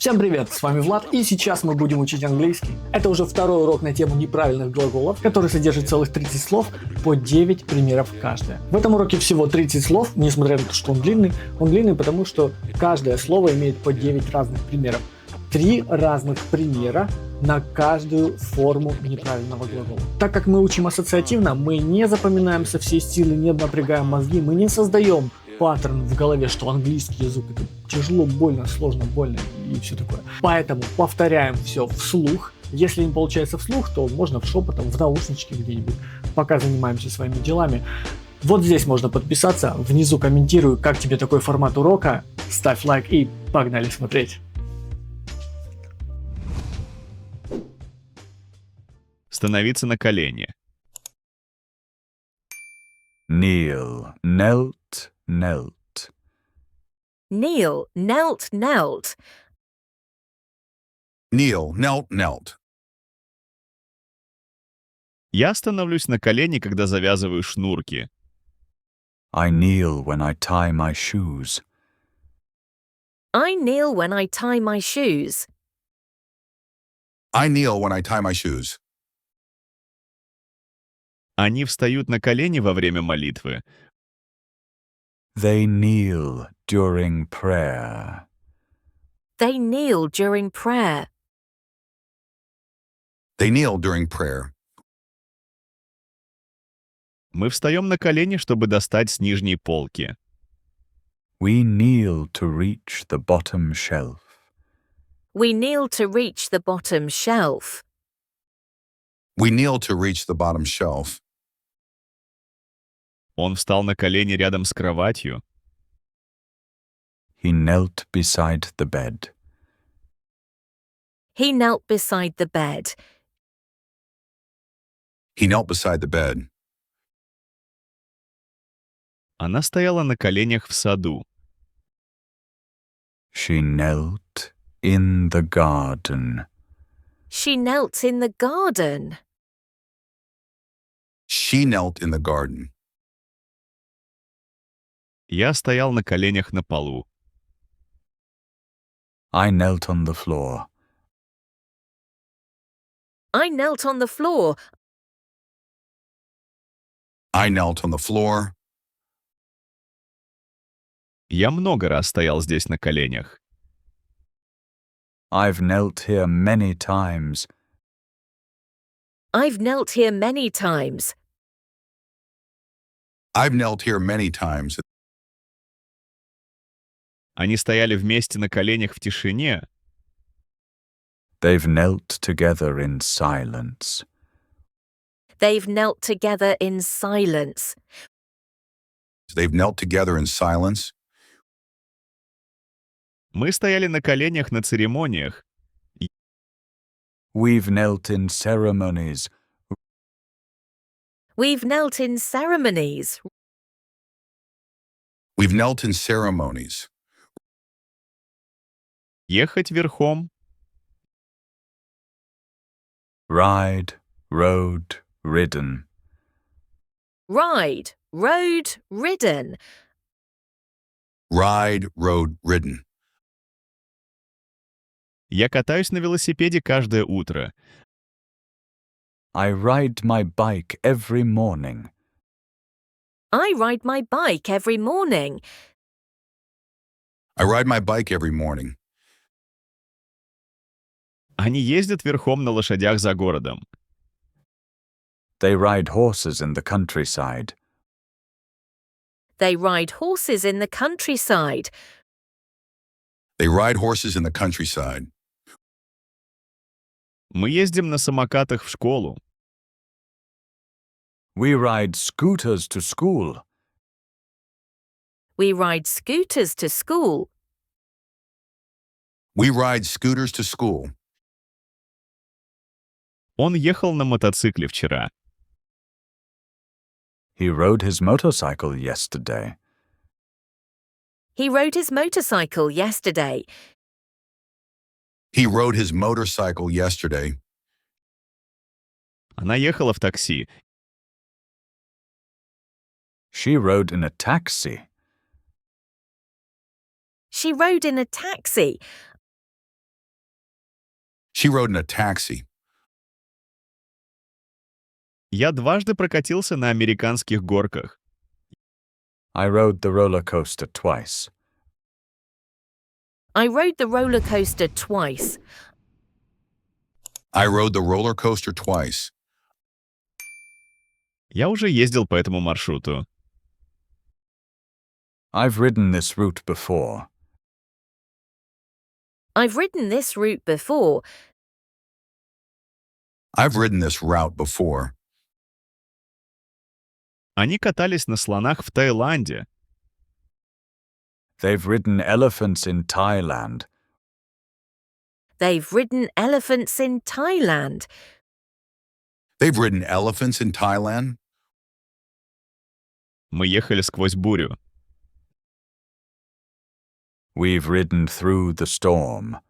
Всем привет, с вами Влад, и сейчас мы будем учить английский. Это уже второй урок на тему неправильных глаголов, который содержит целых 30 слов, по 9 примеров каждое. В этом уроке всего 30 слов, несмотря на то, что он длинный, потому что каждое слово имеет по 9 разных примеров. 3 разных примера на каждую форму неправильного глагола. Так как мы учим ассоциативно, мы не запоминаем со всей силы, не напрягаем мозги, мы не создаем паттерн в голове, что английский язык это тяжело, больно, сложно, больно и все такое. Поэтому повторяем все вслух. Если не получается вслух, то можно в шепотом, в наушничке где-нибудь, пока занимаемся своими делами. Вот здесь можно подписаться, внизу комментирую, как тебе такой формат урока, ставь лайк и погнали смотреть. Становиться на колени. Kneel, knelt, knelt. Kneel, knelt, knelt. Kneel, knelt, knelt. Я становлюсь на колени, когда завязываю шнурки. I kneel when I tie my shoes. I kneel when I tie my shoes. I kneel when I tie my shoes. Они встают на колени во время молитвы. They kneel during prayer. They kneel during prayer. They kneel during prayer. Мы встаем на колени, чтобы достать с нижней полки. We kneel to reach the bottom shelf. We kneel to reach the bottom shelf. We kneel to reach the bottom shelf. Он встал на колени рядом с кроватью. He knelt beside the bed. He knelt beside the bed. He knelt beside the bed. Она стояла на коленях в саду. She knelt in the garden. She knelt in the garden. She knelt in the garden. Я стоял на коленях на полу. I knelt on the floor. I knelt on the floor. I knelt on the floor. Я много раз стоял здесь на коленях. I've knelt here many times. I've knelt here many times. I've knelt here many times. Они стояли вместе на коленях в тишине. They've knelt together in silence. They've knelt together in silence. They've knelt together in silence. Мы стояли на коленях на церемониях. We've knelt in ceremonies. We've knelt in ceremonies. We've knelt in ceremonies. Ехать верхом. Ride, rode, ridden. Ride, rode, ridden. Ride, rode, ridden. Я катаюсь на велосипеде каждое утро. I ride my bike every morning. I ride my bike every morning. I ride my bike every morning. Они ездят верхом на лошадях за городом. They ride horses in the countryside. They ride horses in the countryside. They ride horses in the countryside. Мы ездим на самокатах в школу. We ride scooters to school. We ride scooters to school. We ride scooters to school. Он ехал на мотоцикле вчера. He rode his motorcycle yesterday. He rode his motorcycle yesterday. He rode his motorcycle yesterday. Она ехала в такси. She rode in a taxi. She rode in a taxi. She rode in a taxi. Я дважды прокатился на американских горках. I rode the roller coaster twice. I rode the roller coaster twice. I rode the roller coaster twice. Я уже ездил по этому маршруту. I've ridden this route before. I've ridden this route before. I've ridden this route before. Они катались на слонах в Таиланде. They've ridden elephants in Thailand. They've ridden elephants in Thailand. They've ridden elephants in Thailand. Мы ехали сквозь бурю. We've ridden through the storm.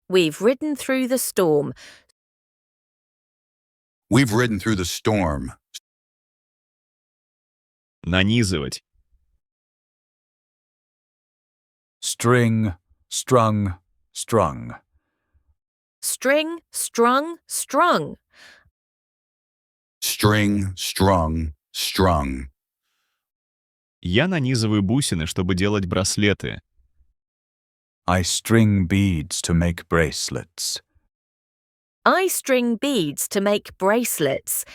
We've ridden through the storm. We've ridden through the storm. Нанизывать. String, strung, strung. String, strung, strung. String, strung, strung. Я нанизываю бусины, чтобы делать браслеты. I string beads to make bracelets. I string beads to make bracelets.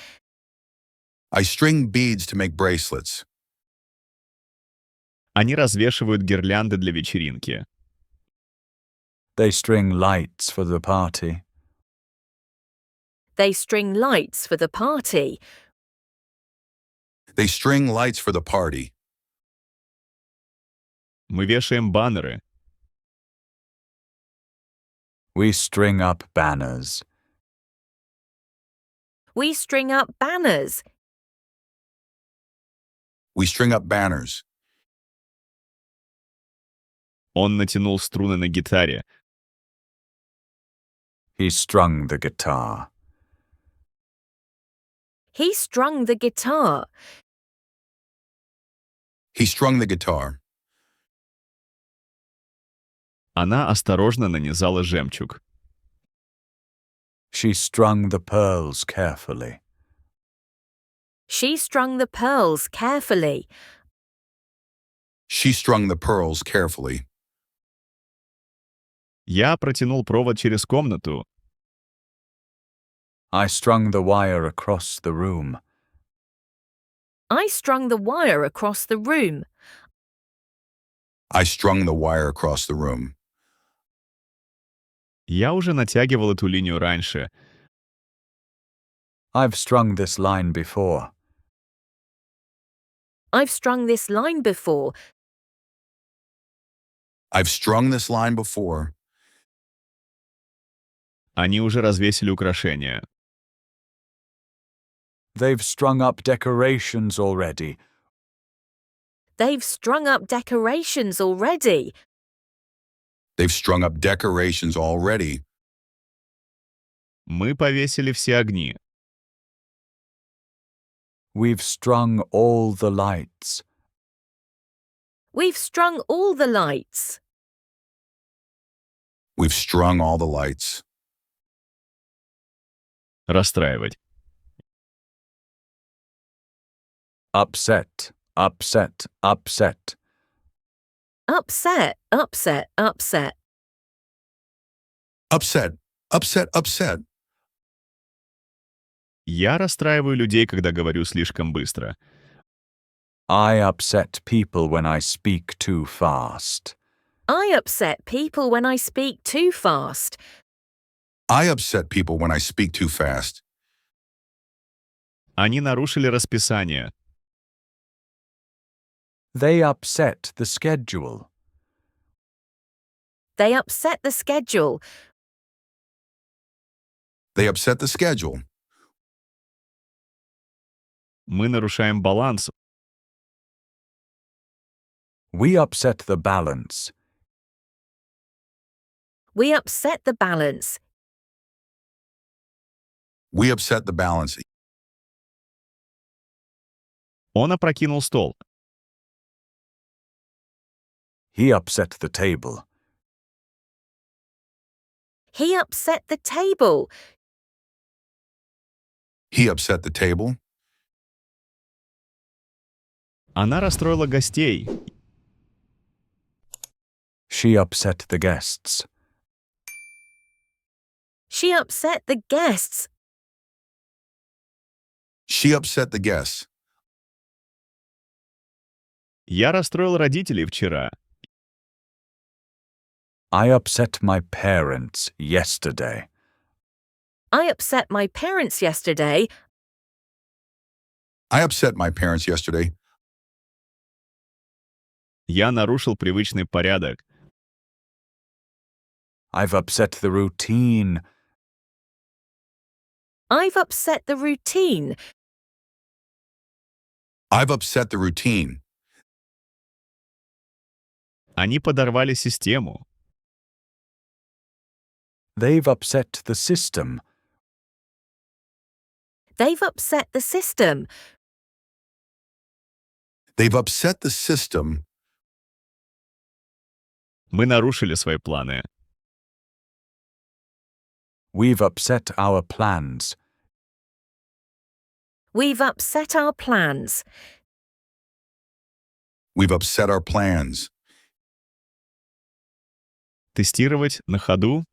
I string beads to make bracelets. Они развешивают гирлянды для вечеринки. They string lights for the party. They string lights for the party. They string lights for the party. Мы вешаем баннеры. We string up banners. We string up banners. We string up banners. Он натянул струны на гитаре. He strung the guitar. He strung the guitar. He strung the guitar. Она осторожно нанизала жемчуг. She strung the pearls carefully. She strung the pearls carefully. She strung the pearls carefully. Я протянул провод через комнату. I strung the wire across the room. I strung the wire across the room. I strung the wire across the room. Я уже натягивал эту линию раньше. I've strung this line before. I've strung this line before. I've strung this line before. Они уже развесили украшения. They've strung up decorations already. They've strung up decorations already. They've strung up decorations already. Мы повесили все огни. We've strung all the lights. We've strung all the lights. We've strung all the lights. Расстраивать. Upset, upset, upset. Upset, upset, upset. Upset, upset, upset. Я расстраиваю людей, когда говорю слишком быстро. I upset people when I speak too fast. I upset people when I speak too fast. I upset people when I speak too fast. Они нарушили расписание. They upset the schedule. They upset the schedule. They upset the schedule. Мы нарушаем баланс. We upset the balance. We upset the balance. We upset the balance. Он опрокинул стол. He upset the table. He upset the table. He upset the table. Она расстроила гостей. She upset the guests. She upset the guests. She upset the guests. Я расстроил родителей вчера. I upset my parents yesterday. I upset my parents yesterday. I upset my parents yesterday. Я нарушил привычный порядок. I've upset the routine. I've upset the routine. I've upset the routine. Они подорвали систему. They've upset the system. They've upset the system. They've upset the system. Мы нарушили свои планы. We've upset our plans. We've upset our plans. We've upset our plans. Тестировать на ходу.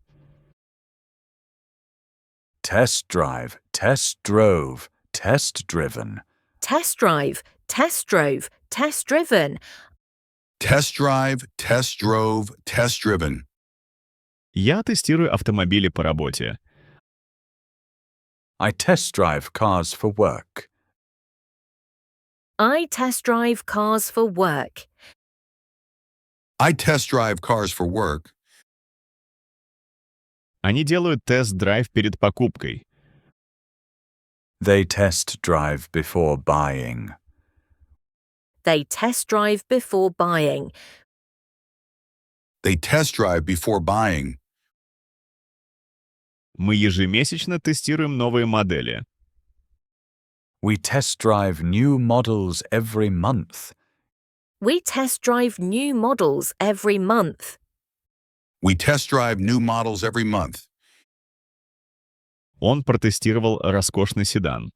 Test drive, test drove, test driven. Test drive, test drove, test driven. Test drive, test drove, test driven. Я тестирую автомобили по работе. I test drive cars for work. I test drive cars for work. I test drive cars for work. Они делают тест-драйв перед покупкой. They test drive before buying. They test drive before buying. They test drive before buying. Мы ежемесячно тестируем новые модели. We test drive new models every month. We test drive new models every month. We test drive new models every month. Он протестировал роскошный седан.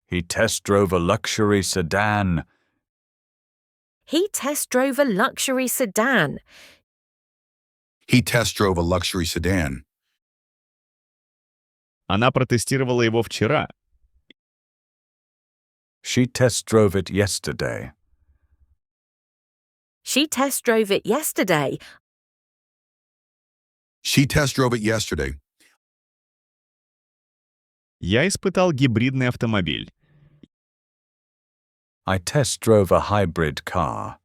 He test drove a luxury sedan. He test drove a luxury sedan. He test drove a luxury sedan. Она протестировала его вчера. She test drove it yesterday. She test drove it yesterday. She test drove it yesterday. Я испытал гибридный автомобиль. I test drove a hybrid car.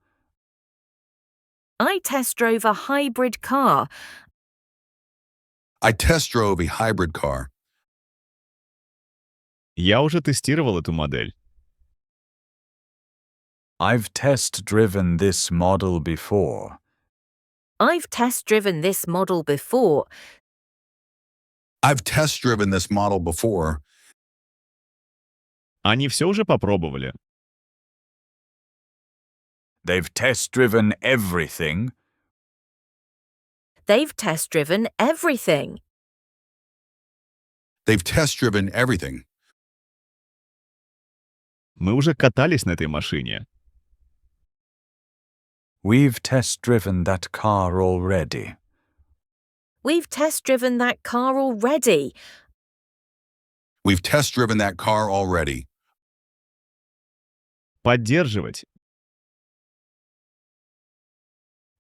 I test drove a hybrid car. I test drove a hybrid car. Я уже тестировал эту модель. I've test driven this model before. I've test driven this model before. I've test driven this model before. Они все уже попробовали. They've test driven everything. They've test driven everything. They've test driven everything. Мы уже катались на этой машине. We've test driven that car already. We've test driven that car already. We've test driven that car already. Поддерживать.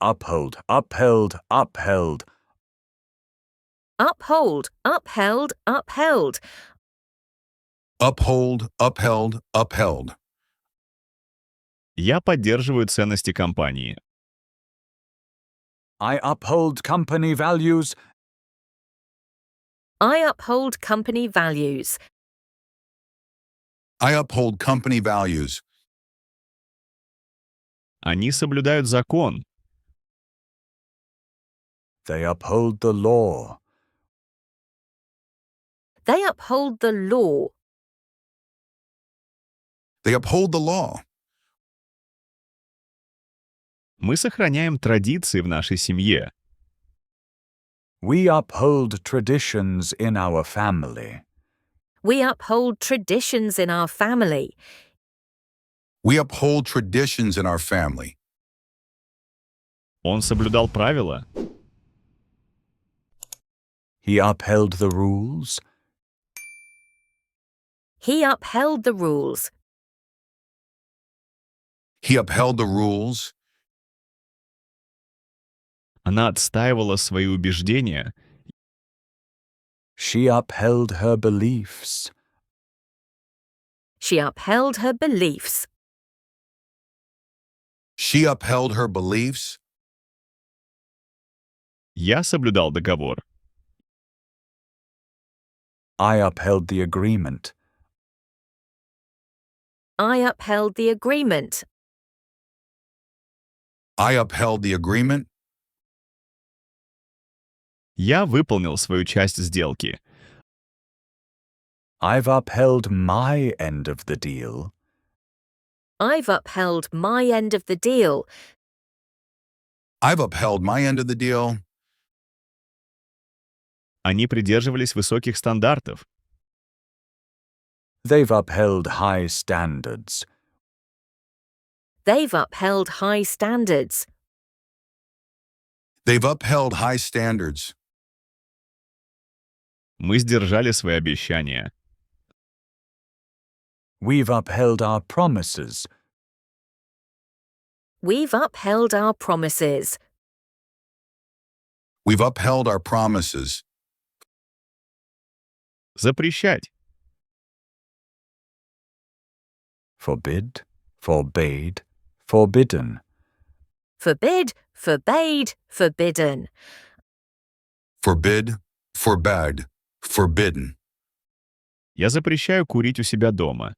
Uphold, upheld, upheld. Uphold, upheld, upheld. Uphold, upheld, upheld. Я поддерживаю ценности компании. I uphold company values. I uphold company values. I uphold company values. Они соблюдают закон. They uphold the law. They uphold the law. They uphold the law. Мы сохраняем традиции в нашей семье. We uphold traditions in our family. We uphold traditions in our family. We uphold traditions in our family. Он соблюдал правила. He upheld the rules. He upheld the rules. He upheld the rules. Она отстаивала свои убеждения. She upheld her beliefs. She upheld her beliefs. She upheld her beliefs. Я соблюдал договор. I upheld the agreement. I upheld the agreement. I upheld the agreement. Я выполнил свою часть сделки. I've upheld my end of the deal. I've upheld my end of the deal. I've upheld my end of the deal. Они придерживались высоких стандартов. They've upheld high standards. They've upheld high standards. They've upheld high standards. Мы сдержали свои обещания. We've upheld our promises. We've upheld our promises. We've upheld our promises. Запрещать. Forbid, forbade, forbidden. Forbid, forbade, forbidden. Forbid, forbade, forbidden. Я запрещаю курить у себя дома.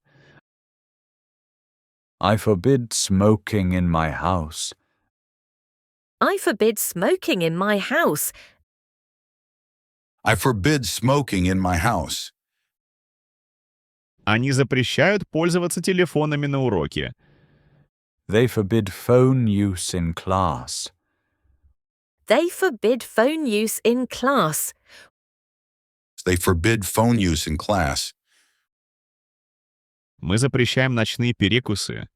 I forbid smoking in my house. I forbid smoking in my house. I forbid smoking in my house. Они запрещают пользоваться телефонами на уроке. They forbid phone use in class. They forbid phone use in class. They forbid phone use in class. Мы запрещаем ночные перекусы.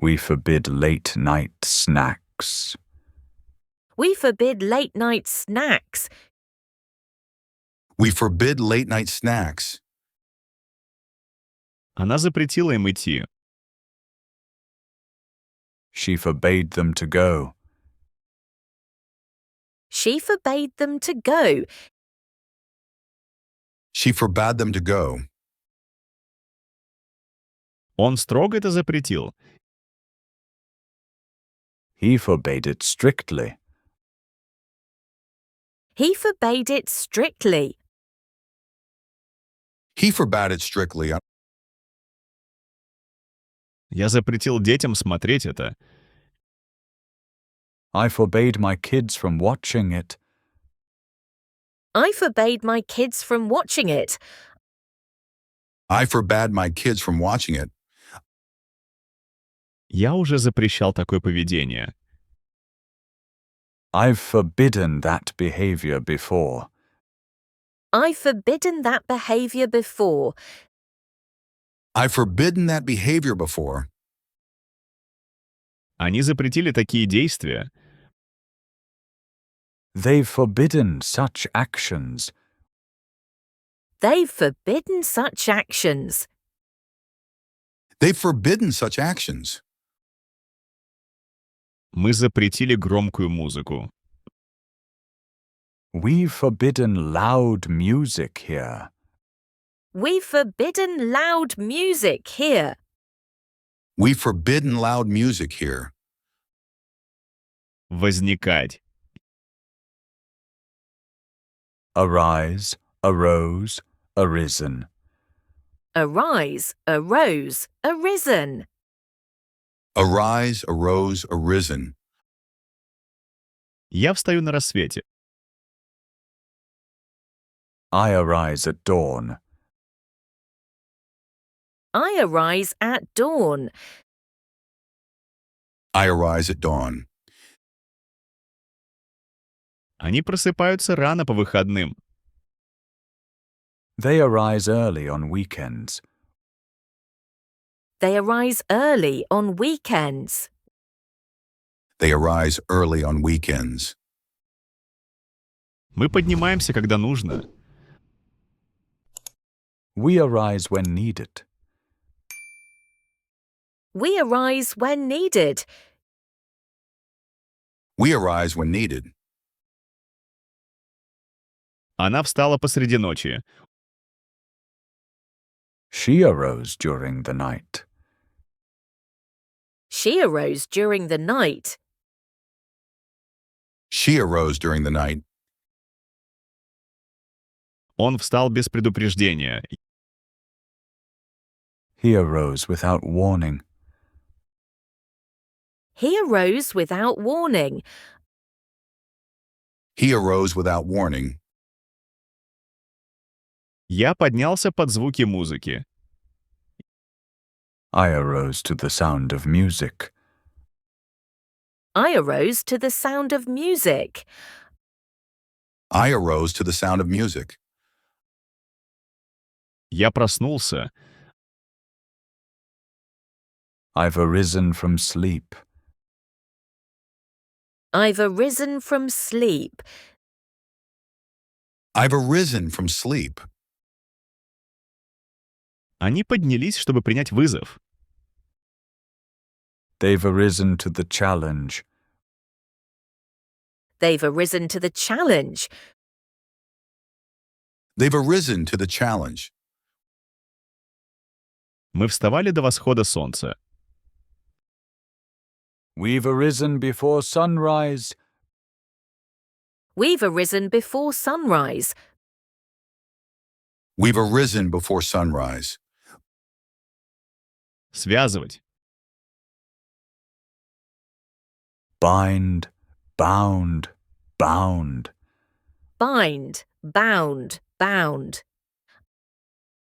We forbid late night snacks. We forbid late night snacks. We forbid late night snacks. Она запретила им идти. She forbade them to go. She forbade them to go. She forbade them to go. Он строго это запретил. He forbade it strictly. He forbade it strictly. He forbade it strictly. Я запретил детям смотреть это. I forbade my kids from watching it. I forbade my kids from watching it. I forbade my kids from watching it. Я уже запрещал такое поведение. I've forbidden that behavior before. I've forbidden that behavior before. I've forbidden that behavior before. Они запретили такие действия. They've forbidden such actions. They've forbidden such actions. They've forbidden such actions. Мы запретили громкую музыку. We've forbidden loud music here. We've forbidden loud music here. We've forbidden loud music here. Возникать. Arise, arose, arisen. Arise, arose, arisen. Arise, arose, arisen. Я встаю на рассвете. I arise at dawn. I arise at dawn. I arise at dawn. Они просыпаются рано по выходным. They arise early on weekends. They arise early on weekends. They arise early on weekends. Мы поднимаемся, когда нужно. We arise when needed. We arise when needed. We arise when needed. Она встала посреди ночи. She arose during the night. She arose during the night. She arose during the night. Он встал без предупреждения. He arose without warning. He arose without warning. He arose without warning. Я поднялся под звуки музыки. I arose to the sound of music. I arose to the sound of music. I arose to the sound of music. Я проснулся. I've arisen from sleep. I've arisen from sleep. I've arisen from sleep. Они поднялись, чтобы принять вызов. They've arisen to the challenge. They've arisen to the challenge. They've arisen to the challenge. Мы вставали до восхода солнца. We've arisen before sunrise. We've arisen before sunrise. We've arisen before sunrise. Связывать. Bind, bound, bound. Bind, bound, bound.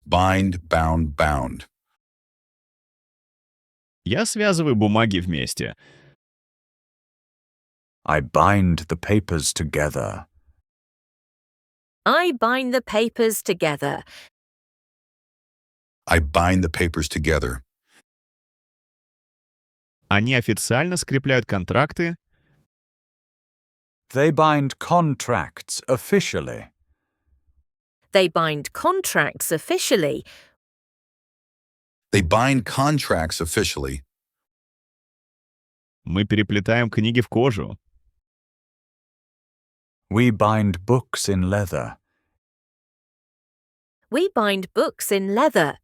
Bind, bound, bound. Я связываю бумаги вместе. I bind the papers together. I bind the papers together. I bind the papers together. Они официально скрепляют контракты. They bind contracts officially. They bind contracts officially. They bind contracts officially. Мы переплетаем книги в кожу. We bind books in leather. We bind books in leather.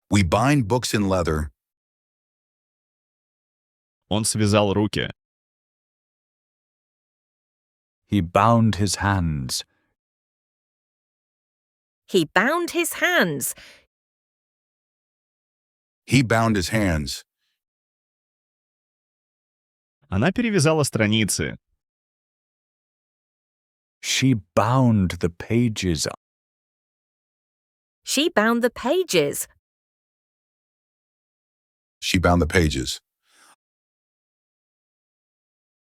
We bind books in leather. Он связал руки. He bound his hands. He bound his hands. He bound his hands. Она перевязала страницы. She bound the pages. She bound the pages. She bound the pages.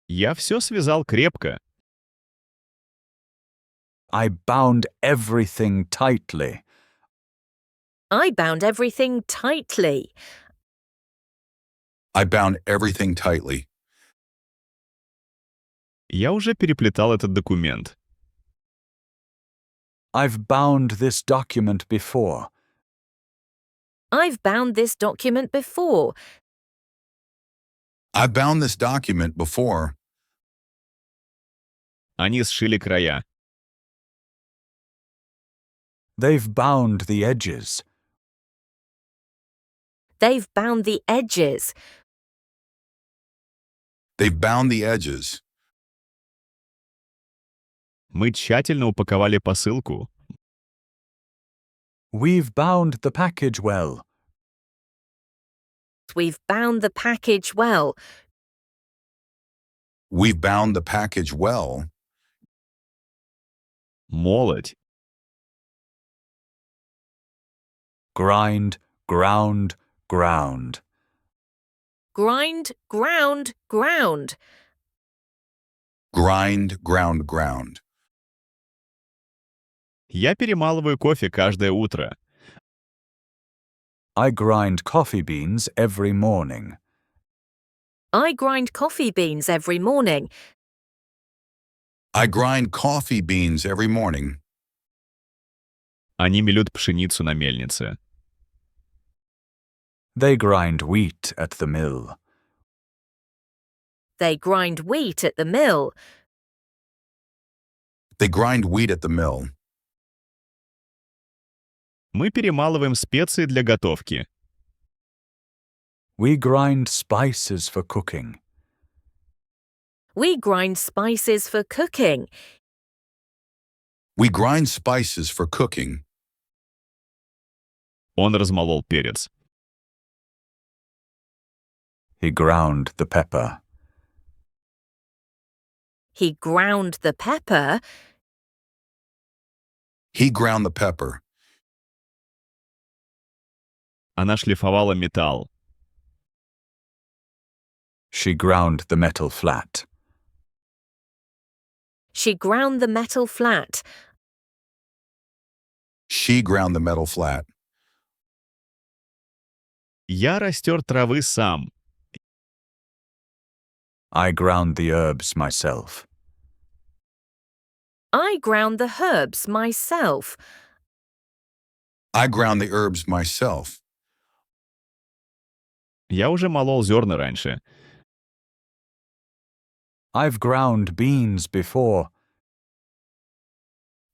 Я все связал крепко. I bound everything tightly. I bound everything tightly. I bound everything tightly. Я уже переплетал этот документ. I've bound this document before. I've bound this document before. I bound this document before. Они сшили края. They've bound the edges. They've bound the edges. They've bound the edges. Мы тщательно упаковали посылку. We've bound the package well. We've bound the package well. We've bound the package well. Молоть. Grind, ground, ground. Grind, ground, ground. Grind, ground, ground. Я перемалываю кофе каждое утро. I grind coffee beans every morning. I grind coffee beans every morning. I grind coffee beans every morning. Они мелют пшеницу на мельнице. They grind wheat at the mill. They grind wheat at the mill. They grind wheat at the mill. Мы перемалываем специи для готовки. We grind spices for cooking. We grind spices for cooking. We grind spices for cooking. Он размолол перец. He ground the pepper. He ground the pepper. He ground the pepper. Она шлифовала металл. She ground the metal flat. She ground the metal flat. She ground the metal flat. Я растер травы сам. I ground the herbs myself. I ground the herbs myself. I ground the herbs myself. Я уже молол зерна раньше. I've ground beans before.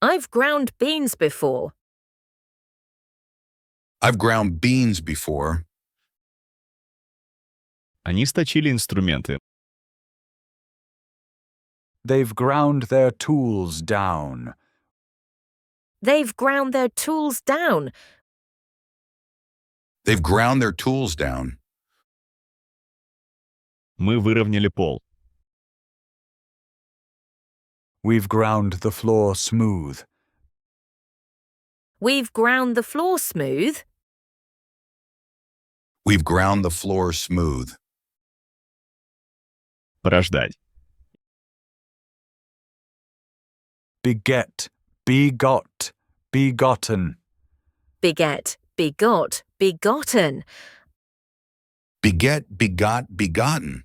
I've ground beans before. I've ground beans before. Они сточили инструменты. They've ground their tools down. They've ground their tools down. They've ground their tools down. Мы выровняли пол. We've ground the floor smooth. We've ground the floor smooth. We've ground the floor smooth. Порождать. Beget, begot, begotten. Beget, begot, begotten. Beget, begot, begotten.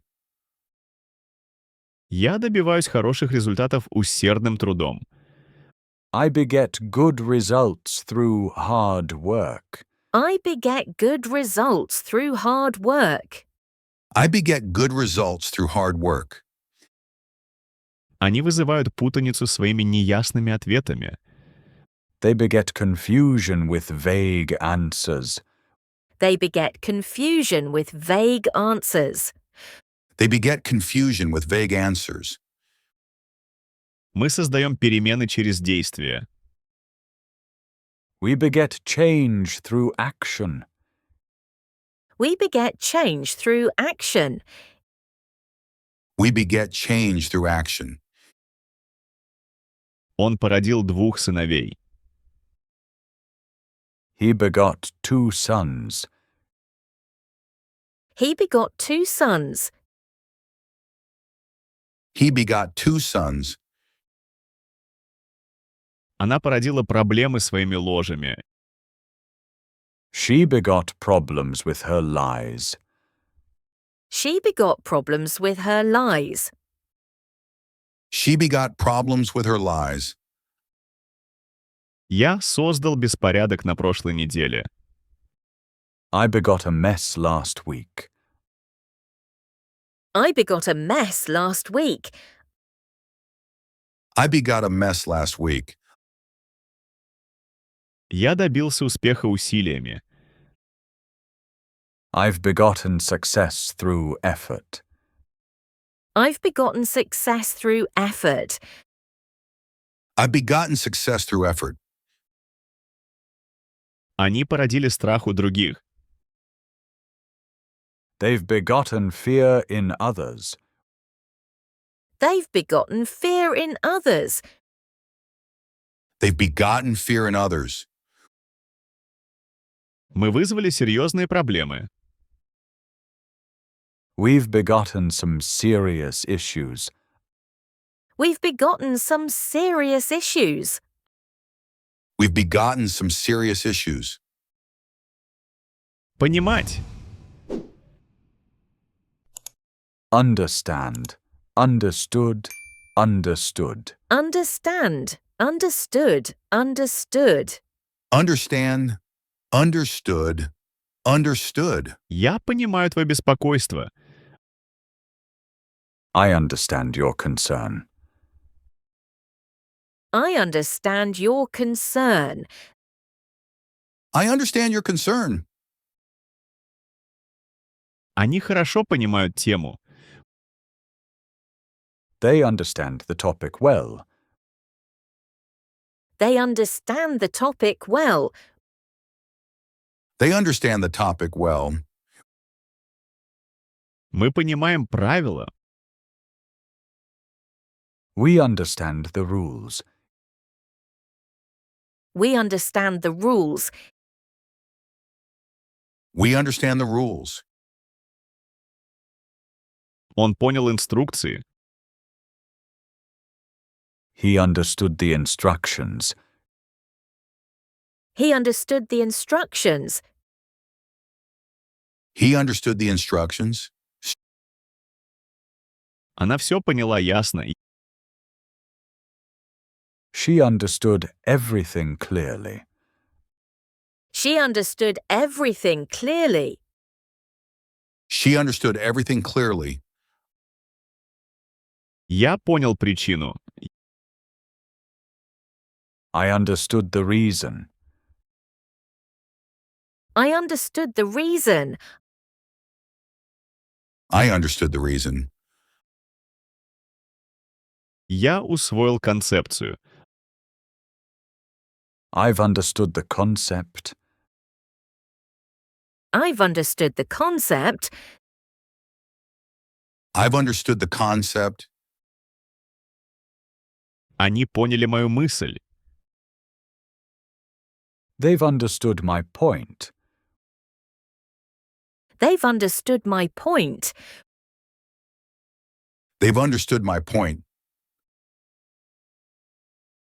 Я добиваюсь хороших результатов усердным трудом. I beget good results through hard work. I beget good results through hard work. I beget good results through hard work. Они вызывают путаницу своими неясными ответами. They beget confusion with vague answers. They beget confusion with vague answers. They beget confusion with vague answers. Мы создаем перемены через действие. We beget change through action. We beget change through action. We beget change through action. Он породил двух сыновей. He begot 2 sons. He begot 2 sons. He begot 2 sons. Она породила проблемы своими ложами. She begot problems with her lies. She begot problems with her lies. She begot problems with her lies. Я создал беспорядок на прошлой неделе. I begot a mess last week. I begot a mess last week. I begot a mess last week. Я добился успеха усилиями. I've begotten success through effort. I've begotten success through effort. I've begotten success through effort. Они породили страх у других. They've begotten fear in others. They've begotten fear in others. They've begotten fear in others. Мы вызвали серьезные проблемы. We've begotten some serious issues. We've begotten some serious issues. We've begotten some serious issues. Понимать. Understand, understood, understood. Understand, understood, understood. Understand, understood, understood. Я понимаю твое беспокойство. I understand your concern. I understand your concern. I understand your concern. Они хорошо понимают тему. They understand the topic well. They understand the topic well. They understand the topic well. Мы понимаем правила. We understand the rules. We understand the rules. We understand the rules. Он понял инструкции. He understood the instructions. He understood the instructions. He understood the instructions. Она все поняла ясно. She understood everything clearly. She understood everything clearly. She understood everything clearly. Я понял причину. I understood the reason. I understood the reason. I understood the reason. Я усвоил концепцию. I've understood the concept. I've understood the concept. I've understood the concept. Они поняли мою мысль. They've understood my point. They've understood my point. They've understood my point.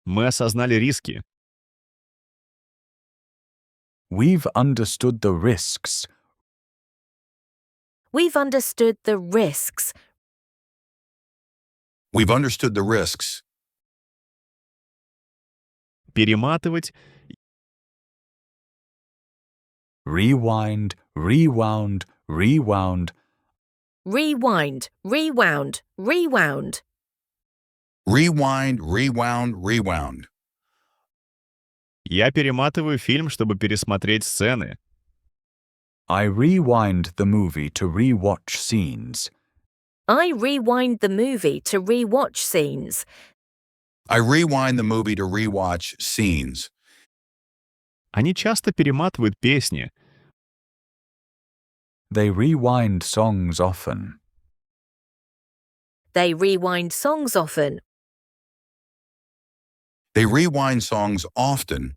Мы осознали риски. We've understood the risks. We've understood the risks. We've understood the risks. Перематывать. Rewind, rewound, rewound. Rewind, rewound, rewound. Rewind, rewound, rewound. Я перематываю фильм, чтобы пересмотреть сцены. I rewind the movie to rewatch scenes. I rewind the movie to rewatch scenes. I rewind the movie to rewatch scenes. Они часто перематывают песни. They rewind songs often. They rewind songs often. They rewind songs often.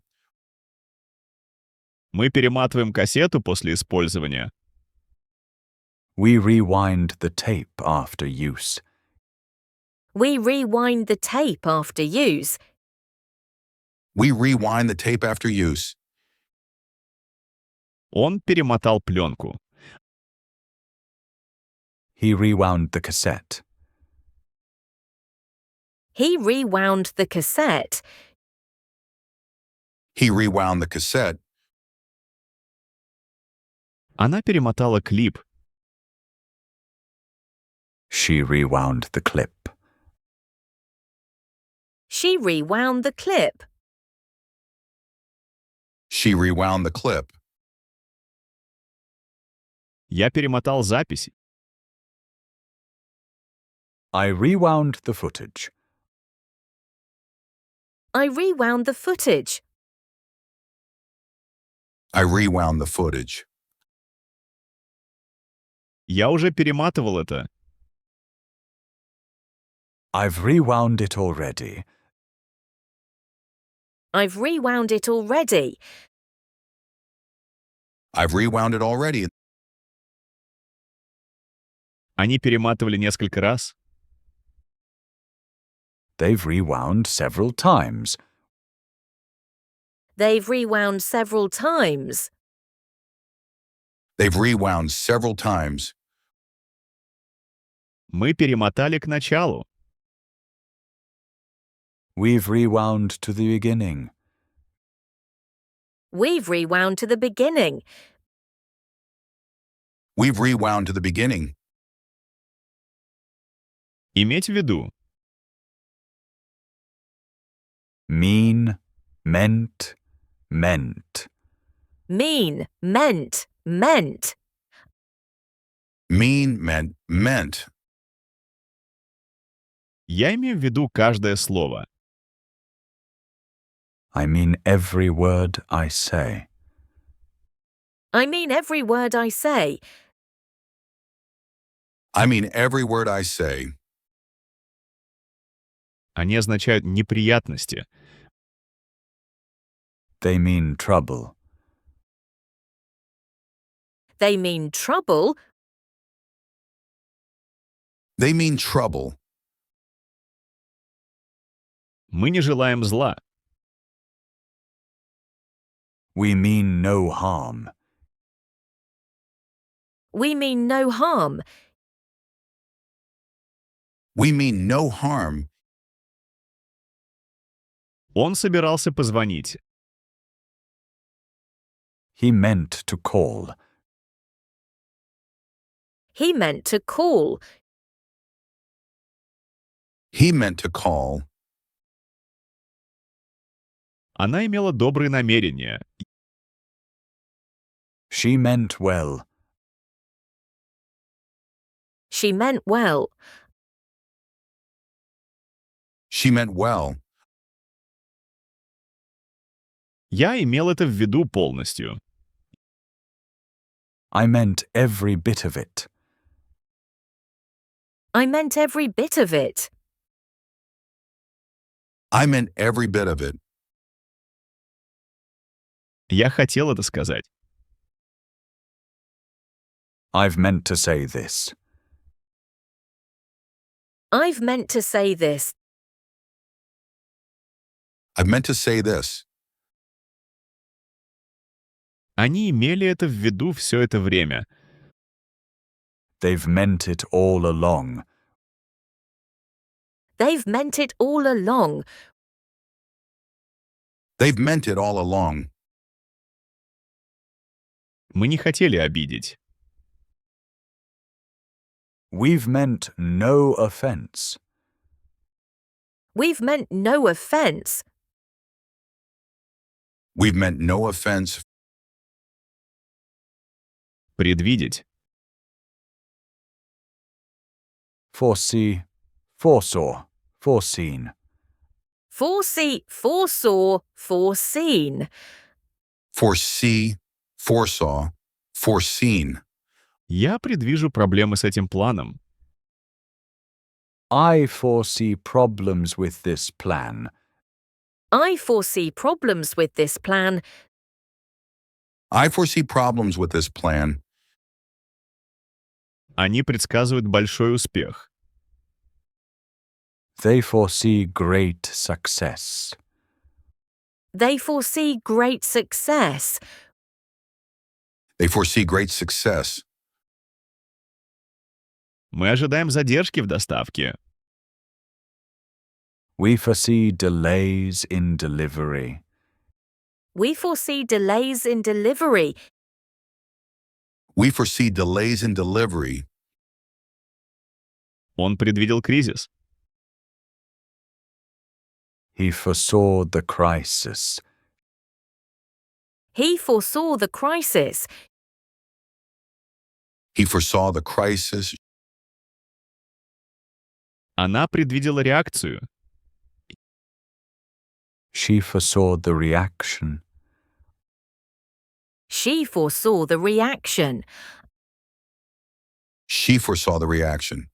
Мы перематываем кассету после использования. We rewind the tape after use. We rewind the tape after use. We rewind the tape after use. Он перемотал пленку. He rewound the cassette. He rewound the cassette. He rewound the cassette. Она перемотала клип. She rewound the clip. She rewound the clip. She rewound the clip. Я перемотал запись. I rewound the footage. I rewound the footage. I rewound the footage. Я уже перематывал это. I've rewound it already. I've rewound it already. I've rewound it already. Они перематывали несколько раз. They've rewound several times. They've rewound several times. They've rewound several times. Мы перемотали к началу. We've rewound to the beginning. We've rewound to the beginning. We've rewound to the beginning. Иметь в виду. Mean, meant, meant. Mean, meant, meant. Mean, meant, meant. Я имею в виду каждое слово. I mean every word I say. I mean every word I say. I mean every word I say. Они означают неприятности. They mean trouble. They mean trouble. They mean trouble. Мы не желаем зла. We mean no harm. We mean no harm. We mean no harm. Он собирался позвонить. He meant to call. He meant to call. He meant to call. Она имела добрые намерения. She meant well. She meant well. She meant well. Я имел это в виду полностью. I meant every bit of it. I meant every bit of it. I meant every bit of it. Я хотел это сказать. I've meant to say this. I've meant to say this. I've meant to say this. Они имели это в виду все это время. They've meant it all along. They've meant it all along. They've meant it all along. Мы не хотели обидеть. We've meant no offense. We've meant no offense. We've meant no offense. Предвидеть. Foresee, foresaw, foreseen. Foresee, foresaw, foreseen. Foresee, foresaw, foreseen. Я предвижу проблемы с этим планом. I foresee problems with this plan. I foresee problems with this plan. I foresee problems with this plan. Они предсказывают большой успех. They foresee great success. They foresee great success. They foresee great success. Мы ожидаем задержки в доставке. We foresee delays in delivery. We foresee delays in delivery. We foresee delays in delivery. Он предвидел кризис. He foresaw the crisis. He foresaw the crisis. He foresaw the crisis. Она предвидела реакцию. She foresaw the reaction. She foresaw the reaction. She foresaw the reaction.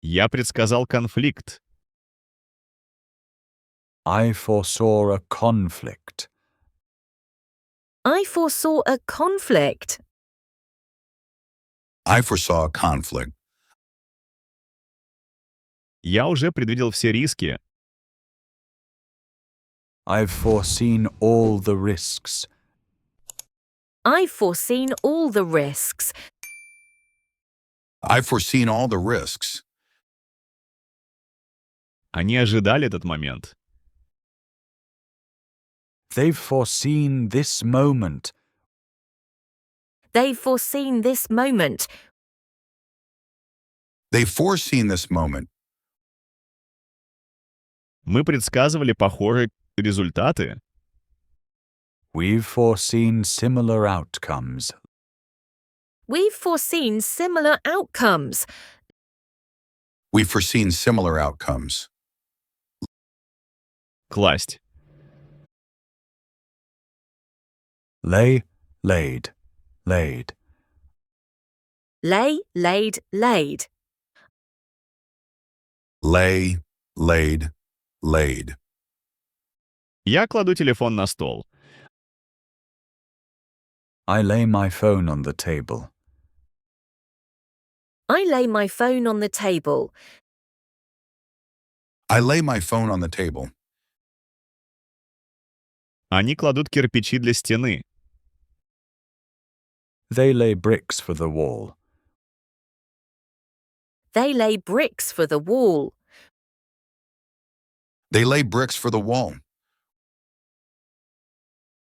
Я предсказал конфликт. I foresaw a conflict. I foresaw a conflict. I foresaw a conflict. Я уже предвидел все риски. I've foreseen all the risks. I've foreseen all the risks. I've foreseen all the risks. Они ожидали этот момент. They've foreseen this moment. They've foreseen this moment. They've foreseen this moment. Мы предсказывали похожие результаты. We've foreseen similar outcomes. We've foreseen similar outcomes. We've foreseen similar outcomes. Класть. Lay, laid, laid. Lay, laid, laid. Lay, laid, laid. Я кладу телефон на стол. I lay my phone on the table. I lay my phone on the table. I lay my phone on the table. Они кладут кирпичи для стены. They lay bricks for the wall. They lay bricks for the wall. They lay bricks for the wall.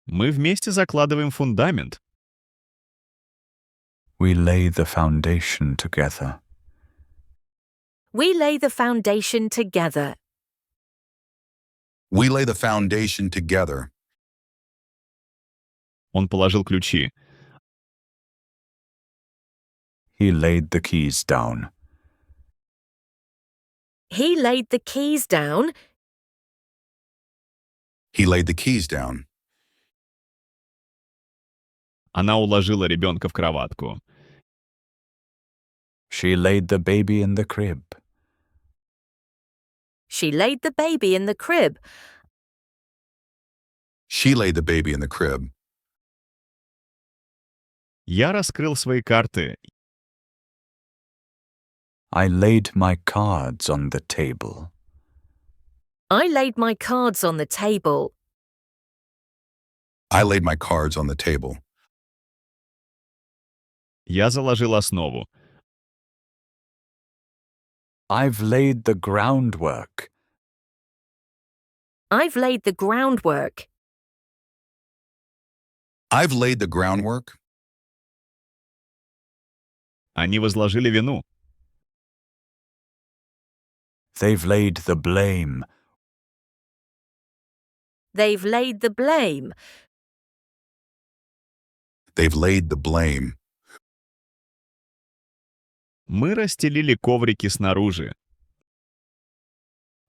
Мы вместе закладываем фундамент. We lay the foundation together. We lay the foundation together. We lay the foundation together. Он положил ключи. He laid the keys down. He laid the keys down. He laid the keys down. Она уложила ребенка в кроватку. She laid the baby in the crib. She laid the baby in the crib. She laid the baby in the crib. Я раскрыл свои карты. I laid my cards on the table. I laid my cards on the table. I laid my cards on the table. Я заложил основу. I've laid the groundwork. I've laid the groundwork. I've laid the groundwork. Они возложили вину. They've laid the blame. They've laid the blame. They've laid the blame. Мы расстелили коврики снаружи.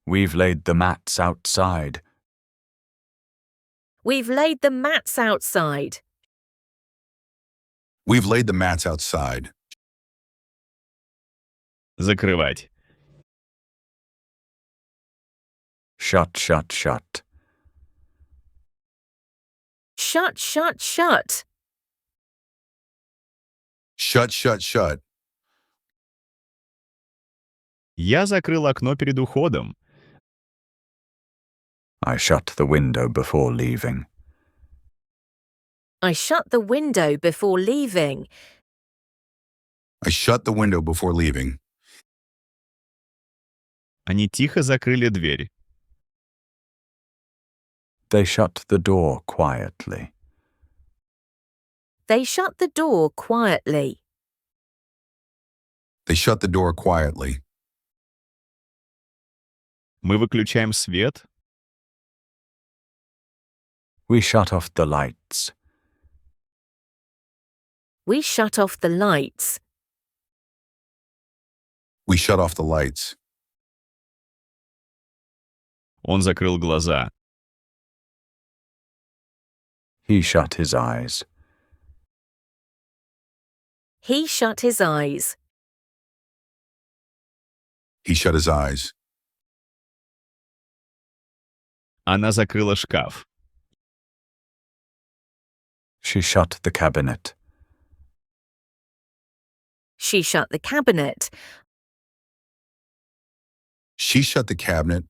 We've laid the mats outside. We've laid the mats outside. We've laid the mats outside. Закрывать. Shut, shut, shut. Shut, shut, shut. Shut, shut, shut. Я закрыл окно перед уходом. I shut the window before leaving. I shut the window before leaving. I shut the window before leaving. Они тихо закрыли дверь. They shut the door quietly. They shut the door quietly. They shut the door quietly. Мы выключаем свет. We shut off the lights. We shut off the lights. We shut off the lights. Он закрыл глаза. He shut his eyes. He shut his eyes. He shut his eyes. Она закрыла шкаф. She shut the cabinet. She shut the cabinet. She shut the cabinet.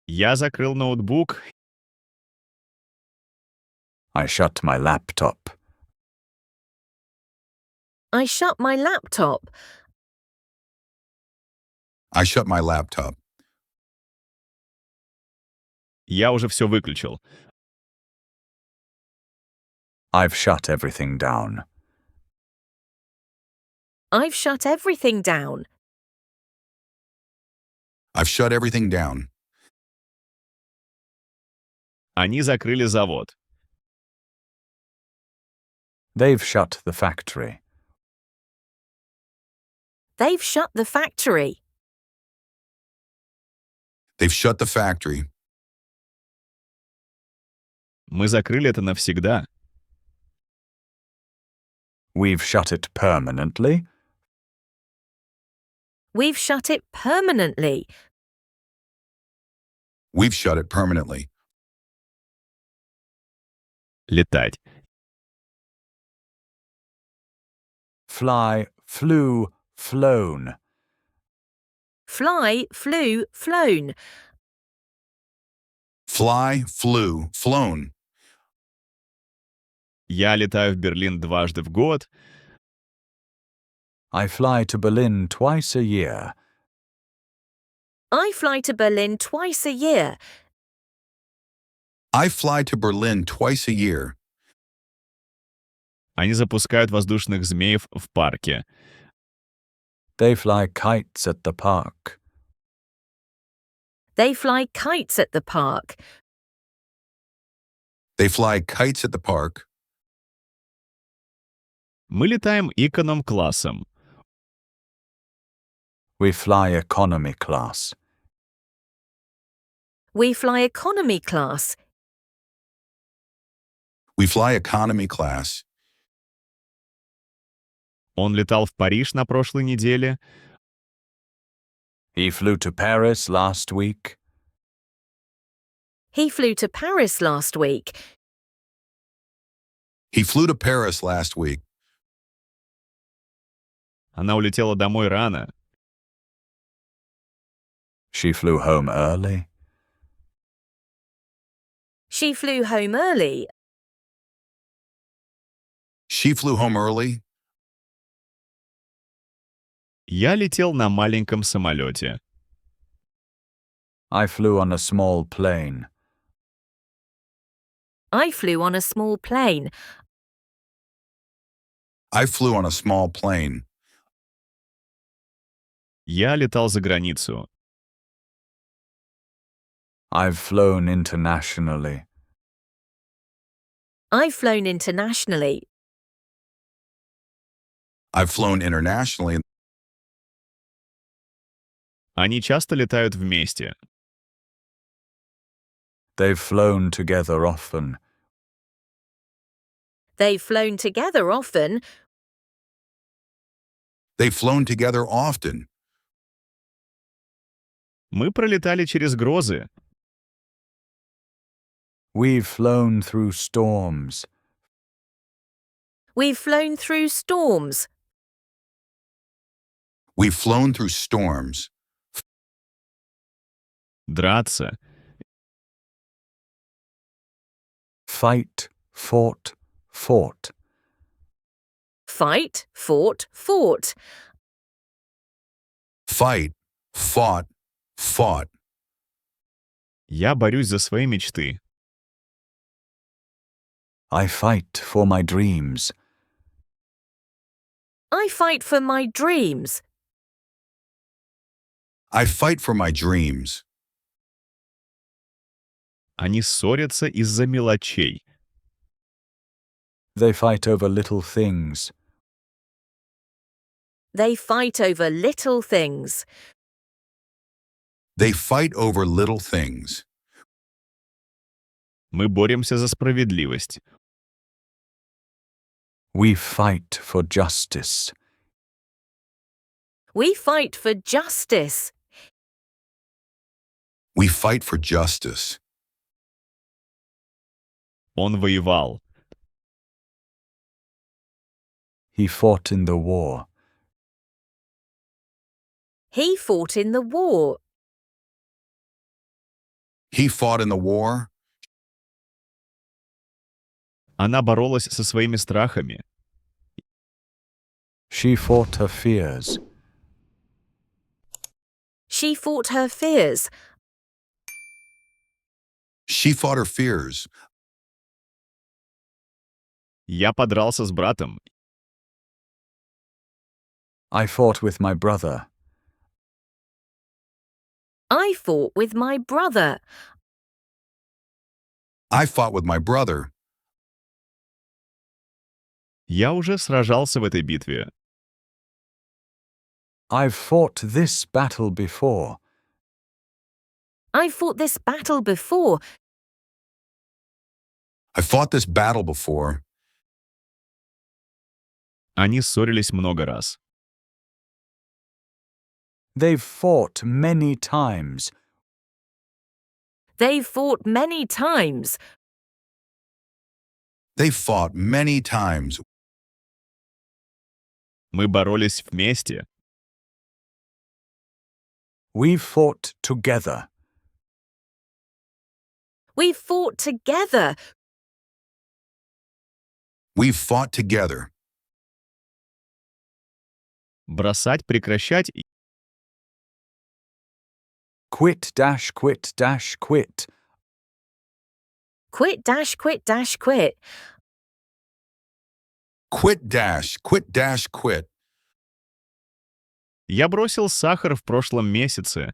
Я закрыл ноутбук. I shut my laptop. I shut my laptop. I shut my laptop. Я уже все выключил. I've shut everything down. I've shut everything down. I've shut everything down. Они закрыли завод. They've shut the factory. They've shut the factory. They've shut the factory. Мы закрыли это навсегда. We've shut it permanently. We've shut it permanently. We've shut it permanently. Летать. Fly, flew, flown. Fly, flew, flown. Fly, flew, flown. Я летаю в Берлин дважды в год. I fly to Berlin twice a year. I fly to Berlin twice a year. I fly to Berlin twice a year. Они запускают воздушных змеев в парке. They fly kites at the park. They fly kites at the park. They fly kites at the park. Мы летаем эконом-классом. We fly economy class. We fly economy class. We fly economy class. Он летал в Париж на прошлой неделе. He flew to Paris last week. He flew to Paris last week. He flew to Paris last week. Она улетела домой рано. She flew home early. She flew home early. She flew home early. Я летел на маленьком самолете. I flew on a small plane. I flew on a small plane. I flew on a small plane. Я летал за границу. I've flown internationally. I've flown internationally. I've flown internationally. Они часто летают вместе. They've flown together often. They've flown together often. They've flown together often. Мы пролетали через грозы. We've flown through storms. We've flown through storms. We've flown through storms. Драться. Fight, fought, fought. Fight, fought, fought. Fight, fought, fought. Я борюсь за свои мечты. I fight for my dreams. I fight for my dreams. I fight for my dreams. Они ссорятся из-за мелочей. They fight over little things. They fight over little things. They fight over little things. Мы боремся за справедливость. We fight for justice. We fight for justice. We fight for justice. Он воевал. He fought in the war. He fought in the war. He fought in the war. Она боролась со своими страхами. She fought her fears. She fought her fears. She fought her fears. Я подрался с братом. I fought with my brother. I fought with my brother. I fought with my brother. Я уже сражался в этой битве. I've fought this battle before. I fought this battle before. I fought this battle before. Они ссорились много раз. They've fought many times. They fought many times. They fought many times. Мы боролись вместе. We've fought together. We fought together. We've fought together. Бросать, прекращать. Quit dash quit dash quit. Quit dash quit dash quit. Quit dash, quit dash, quit. Я бросил сахар в прошлом месяце.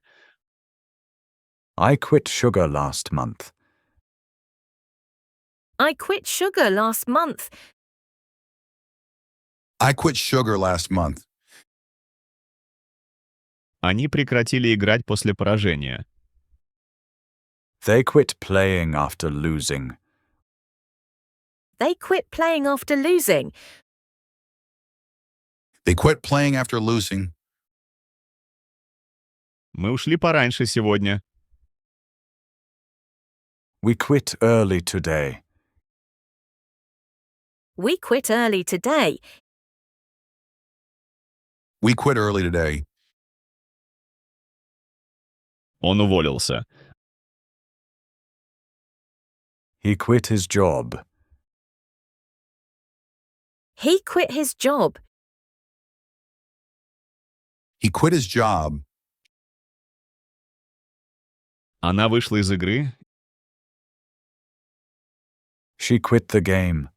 I quit sugar last month. I quit sugar last month. I quit sugar last month. Они прекратили играть после поражения. They quit playing after losing. They quit playing after losing. They quit playing after losing. Мы ушли пораньше сегодня. We quit early today. We quit early today. We quit early today. Он уволился. He quit his job. He quit his job. He quit his job. Она вышла из игры. She quit the game.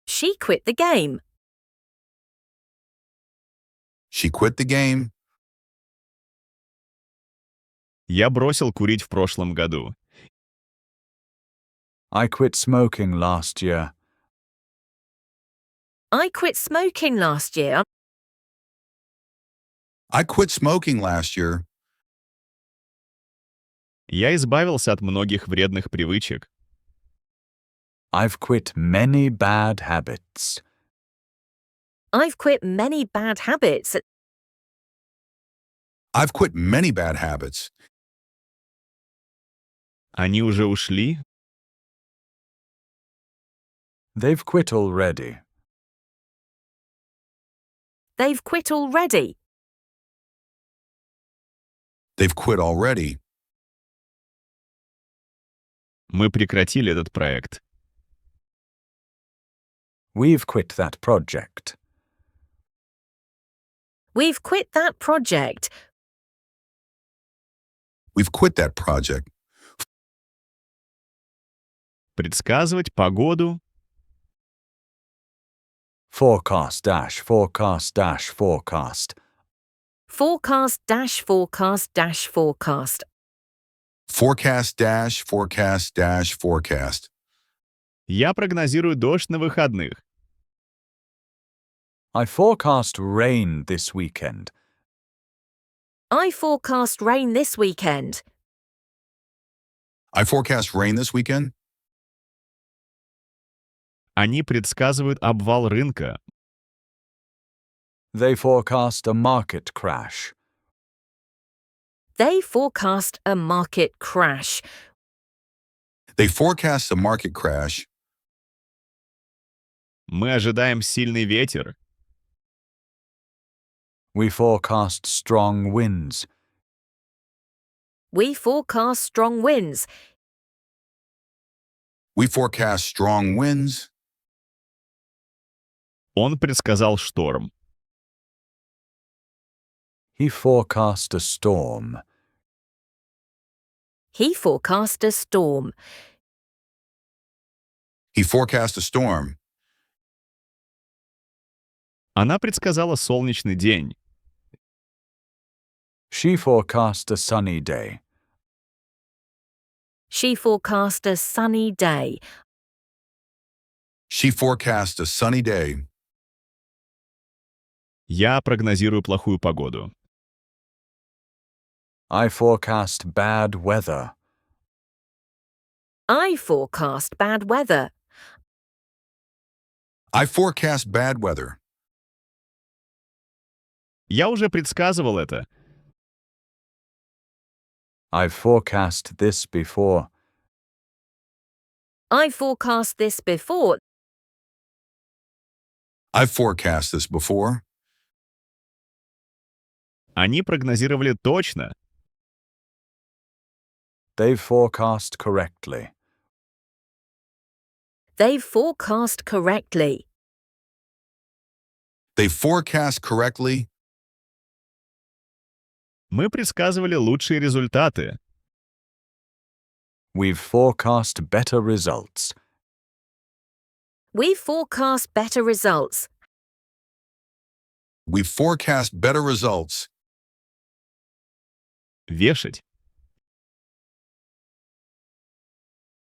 She quit the game. She quit the game. Я бросил курить в прошлом году. I quit smoking last year. I quit smoking last year. I quit smoking last year. Я избавился от многих вредных привычек. I've quit many bad habits. I've quit many bad habits. I've quit many bad habits. Они уже ушли. They've quit already. They've quit already. They've quit already. Мы прекратили этот проект. We've quit that project. We've quit that project. We've quit that project. Предсказывать погоду. Forecast dash forecast dash forecast. Forecast dash forecast dash forecast. Forecast dash, forecast dash, forecast. Я прогнозирую дождь на выходных. I forecast rain this weekend. I forecast rain this weekend. I forecast rain this weekend. Они предсказывают обвал рынка. They forecast a market crash. They forecast a market crash. They forecast a market crash. Мы ожидаем сильный ветер. We forecast strong winds. We forecast strong winds. We forecast strong winds. Он предсказал шторм. He forecast a storm. He forecast a storm. He forecast a storm. Она предсказала солнечный день. She forecast a sunny day. She forecast a sunny day. She forecast a sunny day. Я прогнозирую плохую погоду. I forecast bad weather. I forecast bad weather. I forecast bad weather. Я уже предсказывал это. I've forecast this before. I forecast this before. I've forecast this before. Они прогнозировали точно. They've forecast correctly. They forecast correctly. They forecast correctly. Мы предсказывали лучшие результаты. We've forecast better results. We forecast better results. We forecast better results. Вешать.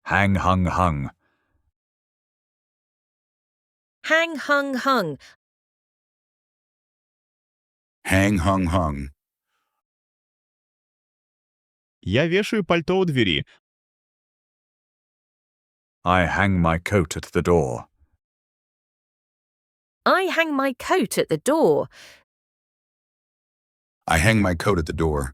Hang, hung, hung. Hang, hung, hung. Hang, hung, hung. Я вешаю пальто у двери. I hang my coat at the door. I hang my coat at the door. I hang my coat at the door.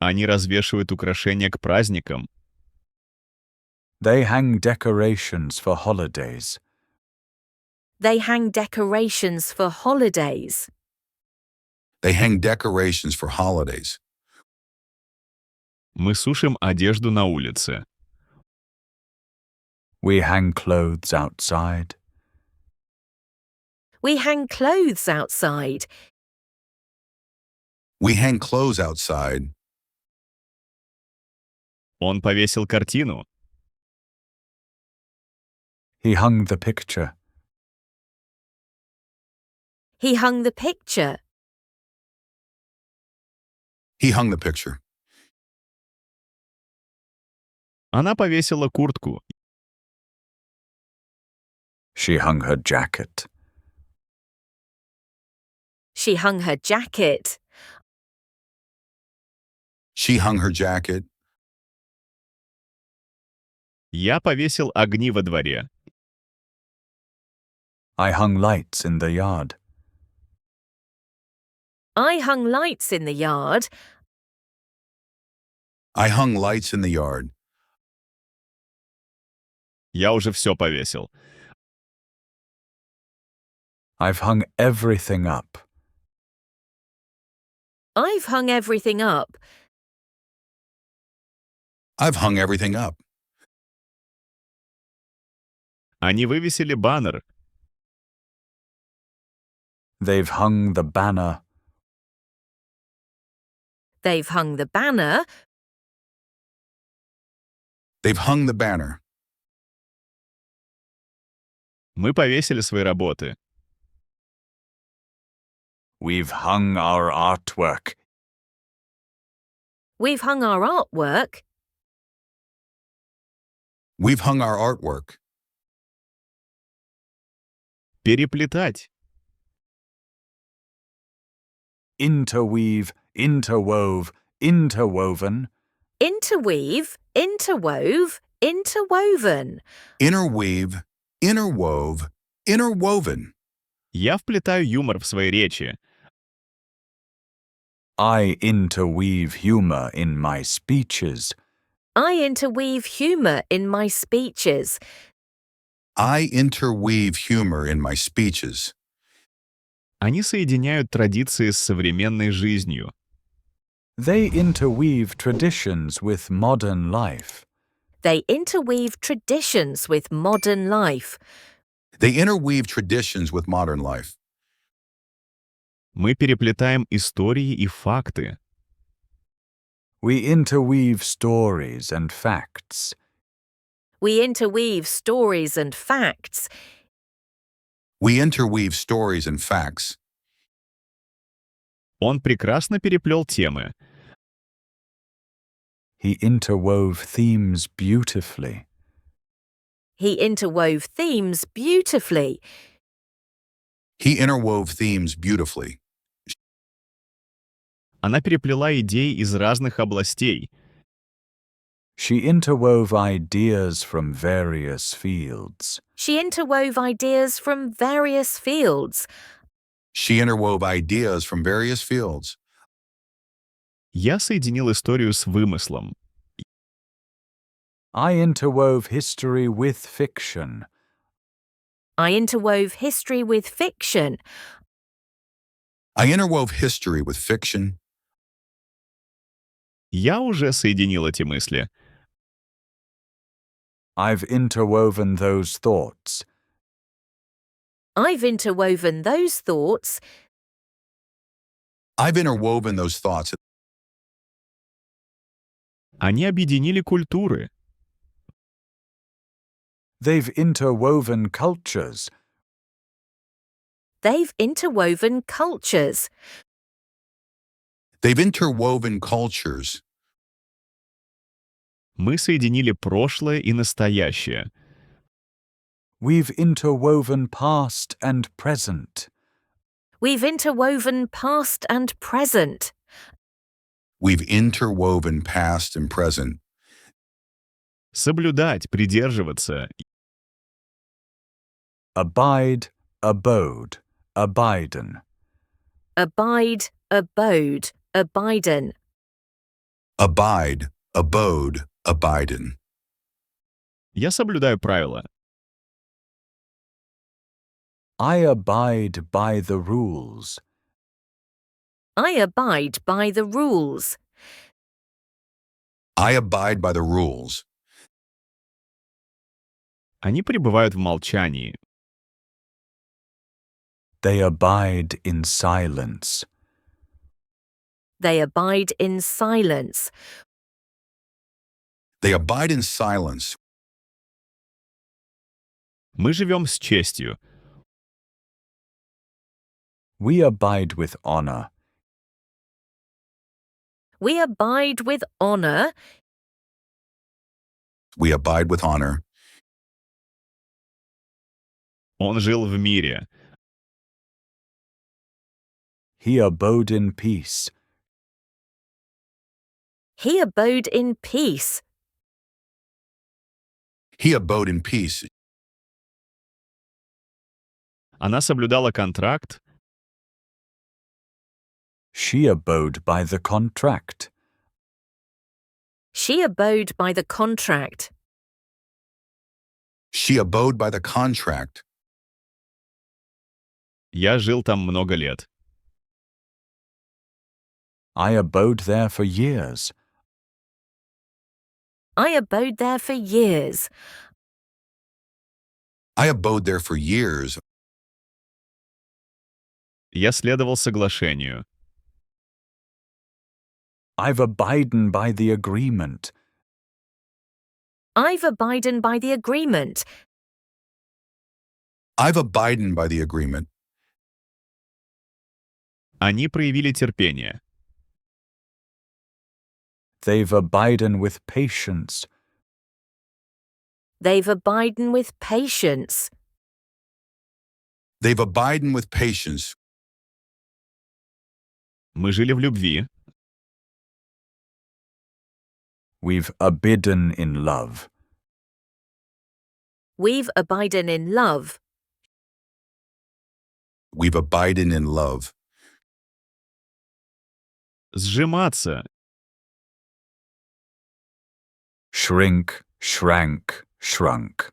Они развешивают украшения к праздникам. They hang decorations for holidays. They hang decorations for holidays. They hang decorations for holidays. Мы сушим одежду на улице. We hang clothes outside. We hang clothes outside. We hang clothes outside. Он повесил картину. He hung the picture. He hung the picture. He hung the picture. Она повесила куртку. She hung her jacket. She hung her jacket. She hung her jacket. Я повесил огни во дворе. I hung lights in the yard. I hung lights in the yard. I hung lights in the yard. Я уже все повесил. I've hung everything up. I've hung everything up. I've hung everything up. Они вывесили баннер. They've hung the banner. They've hung the banner. They've hung the banner. Мы повесили свои работы. We've hung our artwork. We've hung our artwork. We've hung our artwork. Переплетать. Interweave, interwove, interwoven. Interweave, interwove, interwoven. Interweave, interwove, interwoven. Я вплетаю юмор в свои речи. I interweave humor in my speeches. I interweave humour in my speeches. I interweave humor in my speeches. Они соединяют традиции с современной жизнью. They interweave traditions with modern life. They interweave traditions with modern life. They interweave traditions with modern life. Мы переплетаем истории и факты. We interweave stories and facts. We interweave stories and facts. We interweave stories and facts. Он прекрасно переплел темы. He interwove themes beautifully. He interwove themes beautifully. He interwove themes beautifully. Она переплела идеи из разных областей. She interwove ideas from various fields. She interwove ideas from various fields. She interwove ideas from various fields. Я соединил историю с вымыслом. I interwove history with fiction. I interwove history with fiction. I interwove history with fiction. Я уже соединил эти мысли. I've interwoven those thoughts. I've interwoven those thoughts. I've interwoven those thoughts. Они объединили культуры. They've interwoven cultures. They've interwoven cultures. They've interwoven cultures. Мы соединили прошлое и настоящее. We've interwoven past and present. We've interwoven past and present. We've interwoven past and present. Соблюдать, придерживаться. Abide, abode, abiden. Abide, abode, abiden. Abide, abode, abiden. Я соблюдаю правила. I abide by the rules. I abide by the rules. I abide by the rules. Они пребывают в молчании. They abide in silence. They abide in silence. They abide in silence. Мы живем с честью. We abide with honor. We abide with honor. We abide with honor. Он жил в мире. He abode in peace. He abode in peace. He abode in peace. Она соблюдала контракт. She abode by the contract. She abode by the contract. She abode by the contract. Я жил там много лет. I abode there for years. I abode there for years. I abode there for years. Я следовал соглашению. I've abiden by the agreement. I've abiden by the agreement. I've abiden by the agreement. Они проявили терпение. They've abiden with patience. They've abiden with patience. They've abiden with patience. Мы жили в любви. We've abidden in love. We've abiden in love. We've abiden in love. Сжиматься. Shrink, shrank, shrunk.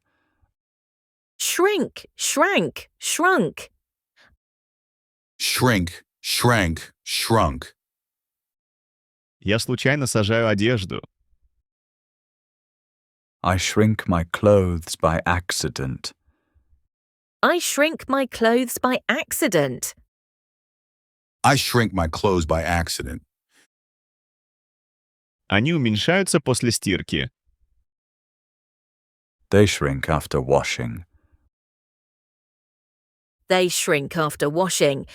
Shrink, shrank, shrunk. shrink, shrank, shrunk. Я случайно сажаю одежду. I shrink my clothes by accident. I shrink my clothes by accident. I shrink my clothes by accident. Они уменьшаются после стирки. They shrink after washing. They shrink after washing.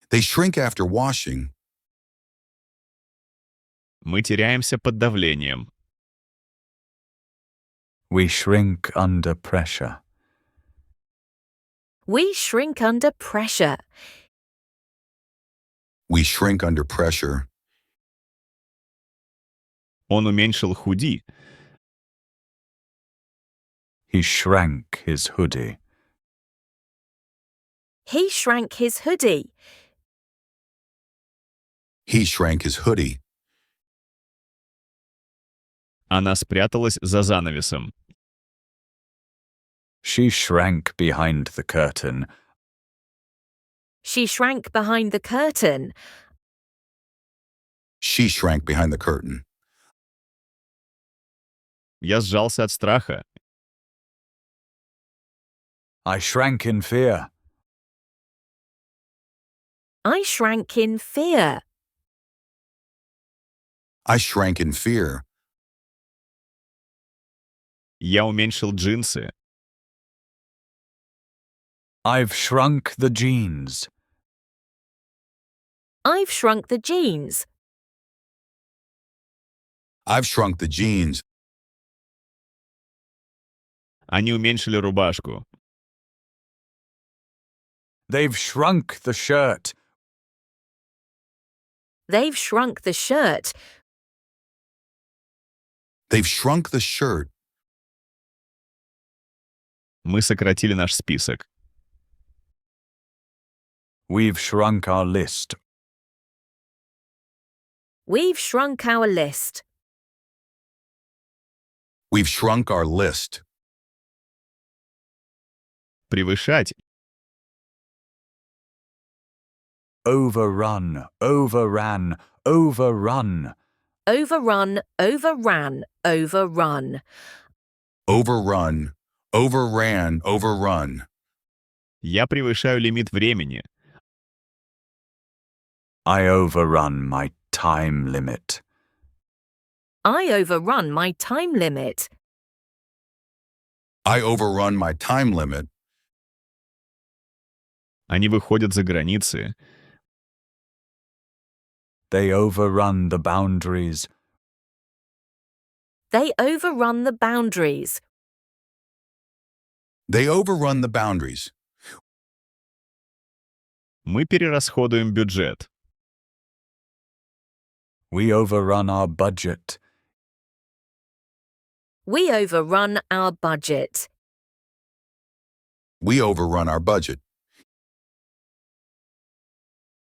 They shrink after washing. Мы теряемся под давлением. We shrink under pressure. We shrink under pressure. We shrink under pressure. Он уменьшил худи. He shrank his hoodie. He shrank his hoodie. He shrank his hoodie. Она спряталась за занавесом. She shrank behind the curtain. She shrank behind the curtain. She shrank behind the curtain. Я сжался от страха. I shrank in fear. I shrank in fear. I shrank in fear. Я уменьшил джинсы. I've shrunk the jeans. I've shrunk the jeans. I've shrunk the jeans. Они уменьшили рубашку. They've shrunk the shirt. They've shrunk the shirt. They've shrunk the shirt. Мы сократили наш список. We've shrunk our list. We've shrunk our list. We've shrunk our list. Превышать. Overrun, overran, overrun. Overrun, overran, overrun. Overrun. Overran, overrun. Я превышаю лимит времени. I overrun my time limit. I overrun my time limit. I overrun my time limit. Они выходят за границы. They overrun the boundaries. They overrun the boundaries. They overrun the boundaries. Мы перерасходуем бюджет. We overrun our budget. We overrun our budget. We overrun our budget.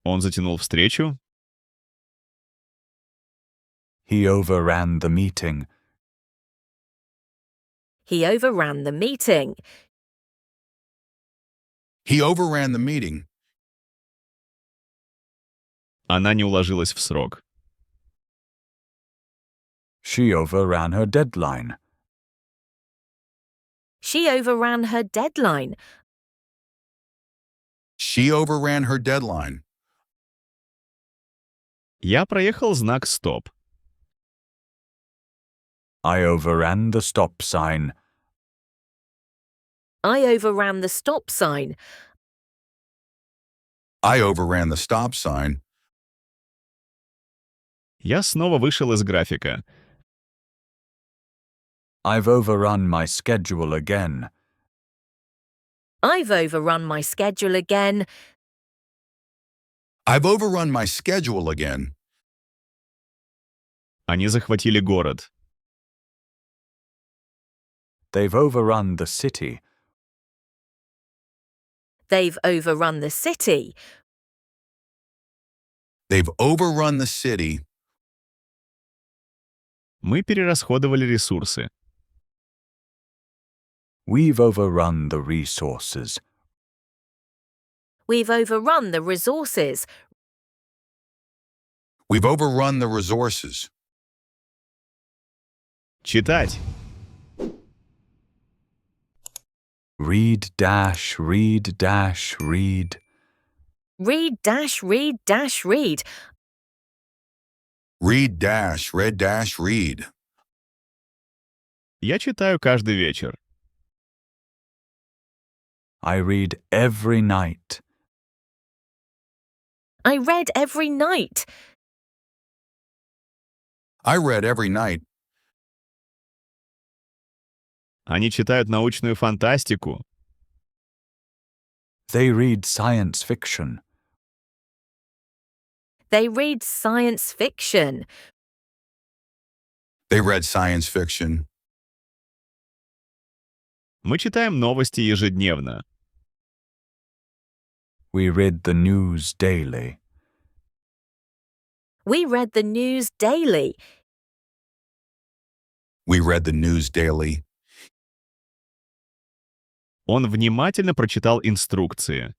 Он затянул встречу. He overran the meeting. He overran the meeting. He overran the meeting. Она не уложилась в срок. She overran her deadline. She overran her deadline. She overran her deadline. Я проехал знак «Стоп». I overran the stop sign. I overran the stop sign. I overran the stop sign. Я снова вышел из графика. I've overrun my schedule again. I've overrun my schedule again. I've overrun my schedule again. Они захватили город. They've overrun the city. They've overrun the city. They've overrun the city. Мы перерасходовали ресурсы. We've overrun the resources. We've overrun the resources. We've overrun the resources. Читать. Read dash, read dash, read. Read dash read dash read. Read dash, read dash, read. Я читаю каждый вечер. I read every night. I read every night. I read every night. Они читают научную фантастику. They read science fiction. They read science fiction. They read science fiction. Мы читаем новости ежедневно. We read the news daily. We read the news daily. We read the news daily. Он внимательно прочитал инструкции.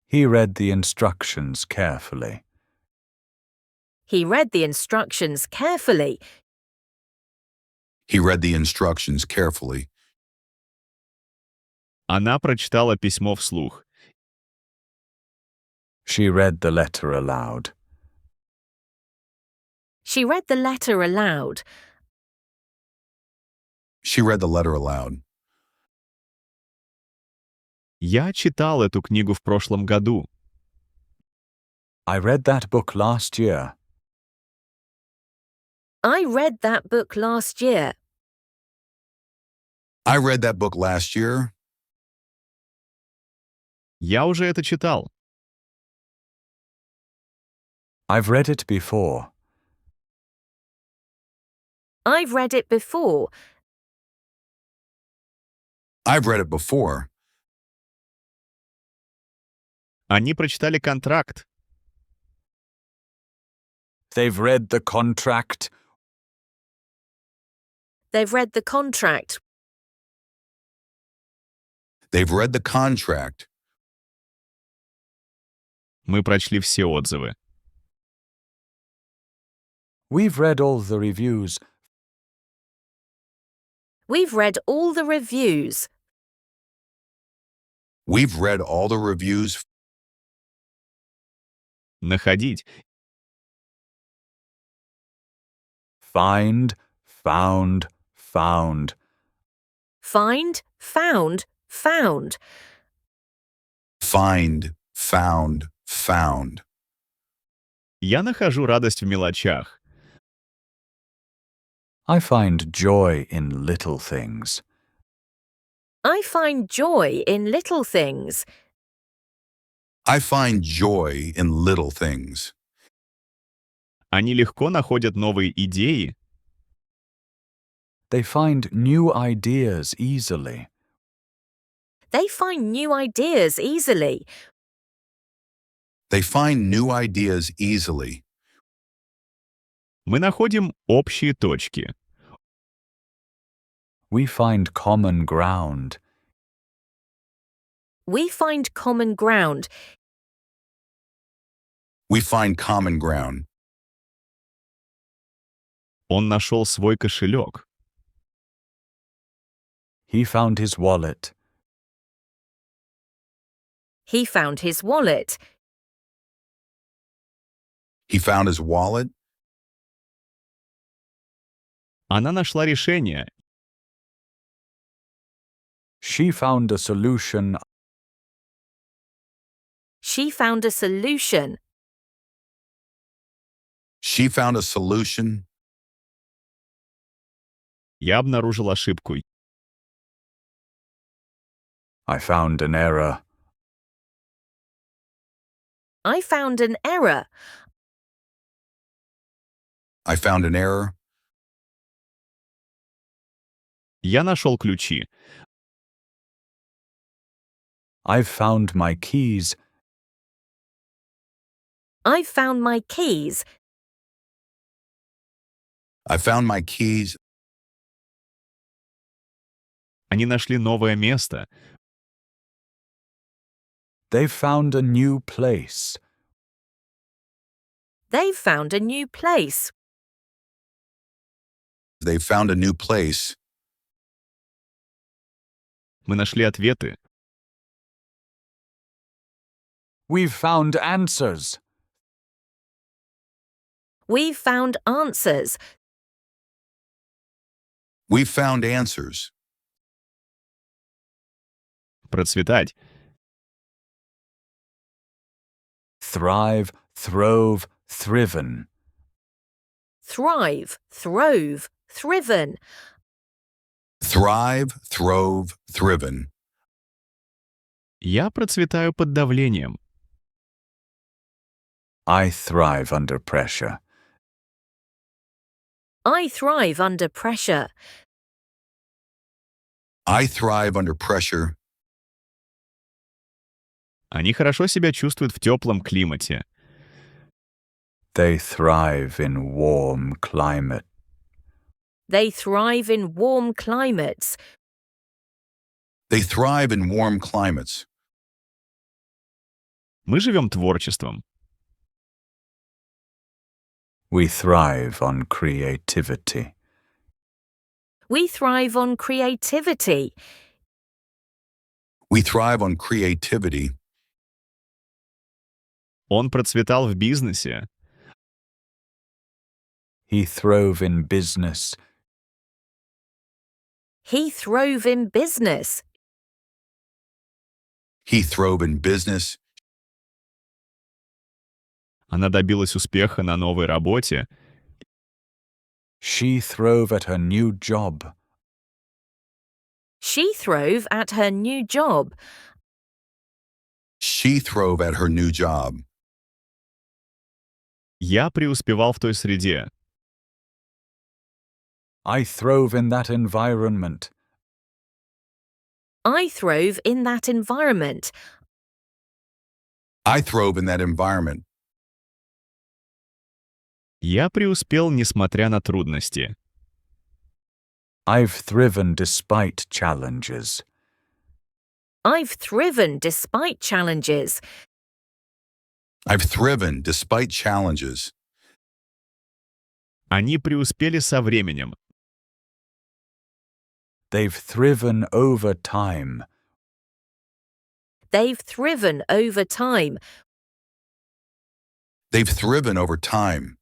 He read the instructions carefully. He read the instructions carefully. He read the instructions carefully. Она прочитала письмо вслух. She read the letter aloud. She read the letter aloud. She read the letter aloud. Я читал эту книгу в прошлом году. I read that book last year. I read that book last year. I read that book last year. Я уже это читал. I've read it before. I've read it before. I've read it before. Они прочитали контракт. They've read the contract. They've read the contract. They've read the contract. Мы прочли все отзывы. We've read all the reviews. We've read all the reviews. We've read all the reviews. Находить. Find, found, found. Find, found, found. Find, found, found. Я нахожу радость в мелочах. I find joy in little things. I find joy in little things. I find joy in little things. Они легко находят новые идеи. They find new ideas easily. They find new ideas easily. They find new ideas easily. Мы находим общие точки. We find common ground. We find common ground. We find common ground. Он нашел свой кошелек. He found his wallet. He found his wallet. He found his wallet. Она нашла решение. She found a solution. She found a solution. She found a solution. Я обнаружил ошибку. I found an error. I found an error. I found an error. Я нашел ключи. I've found my keys. I found my keys. I found my keys. Они нашли новое место. They've found a new place. They've found a new place. They found a new place. Мы нашли ответы. We've found answers. We've found answers. We found answers. Процветать. Thrive, throve, thriven. Thrive, throve, thriven. Thrive, throve, thriven. Я процветаю под давлением. I thrive under pressure. I thrive under pressure. I thrive under pressure. Они хорошо себя чувствуют в теплом климате. They thrive in warm climate. They thrive in warm climates. They thrive in warm climates. Мы живем творчеством. We thrive on creativity. We thrive on creativity. We thrive on creativity. Он процветал в бизнесе. He throve in business. He throve in business. He throve in business. Она добилась успеха на новой работе. She throve at her new job. She throve at her new job. She throve at her new job. Я преуспевал в той среде. I throve in that environment. I throve in that environment. I throve in that environment. Я преуспел, несмотря на трудности. I've thriven despite challenges. I've thriven despite challenges. I've thriven despite challenges. Они преуспели со временем. They've thriven over time. They've thriven over time. They've thriven over time.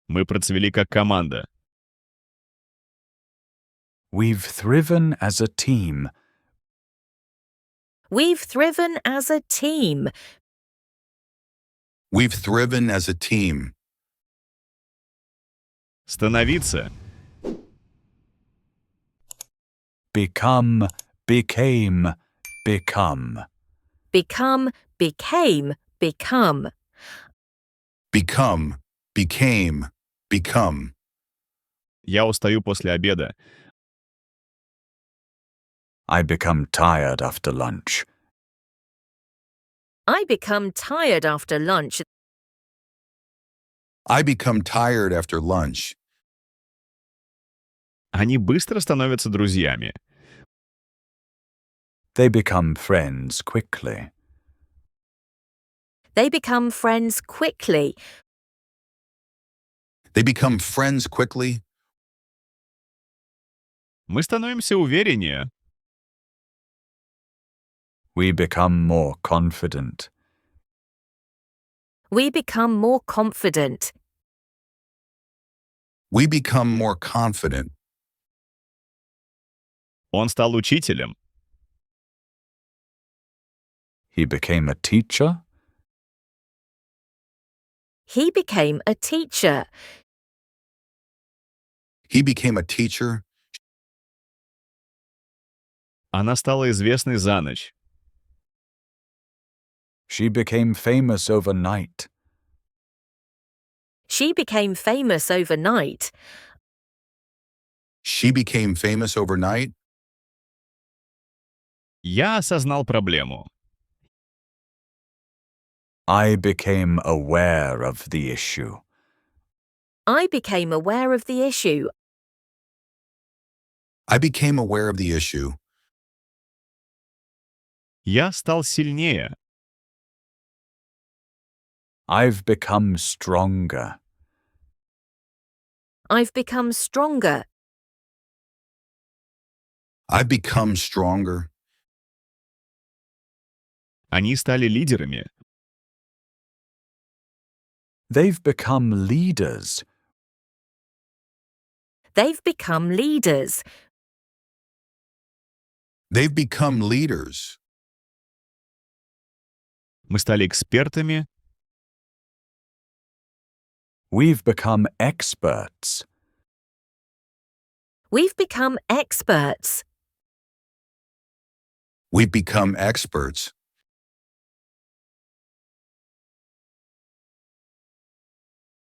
Мы процвели как команда. We've thriven as a team. We've thriven as a team. We've thriven as a team. Становиться. Become, became, become. Become, became, become. Become, became, become. Я устаю после обеда. I become tired after lunch. I become tired after lunch. I become tired after lunch. Они быстро становятся друзьями. They become friends quickly. They become friends quickly. They become friends quickly. Мы становимся увереннее. We become more confident. We become more confident. We become more confident. Он стал учителем. He became a teacher. He became a teacher. He became a teacher. Она стала известной за ночь. She became famous overnight. She became famous overnight. She became famous overnight. Я осознал проблему. I became aware of the issue. I became aware of the issue. I became aware of the issue. Я стал сильнее. I've become stronger. I've become stronger. I've become stronger. Они стали лидерами. They've become leaders. They've become leaders. They've become leaders. Мы стали экспертами. We've become experts. We've become experts. We've become experts.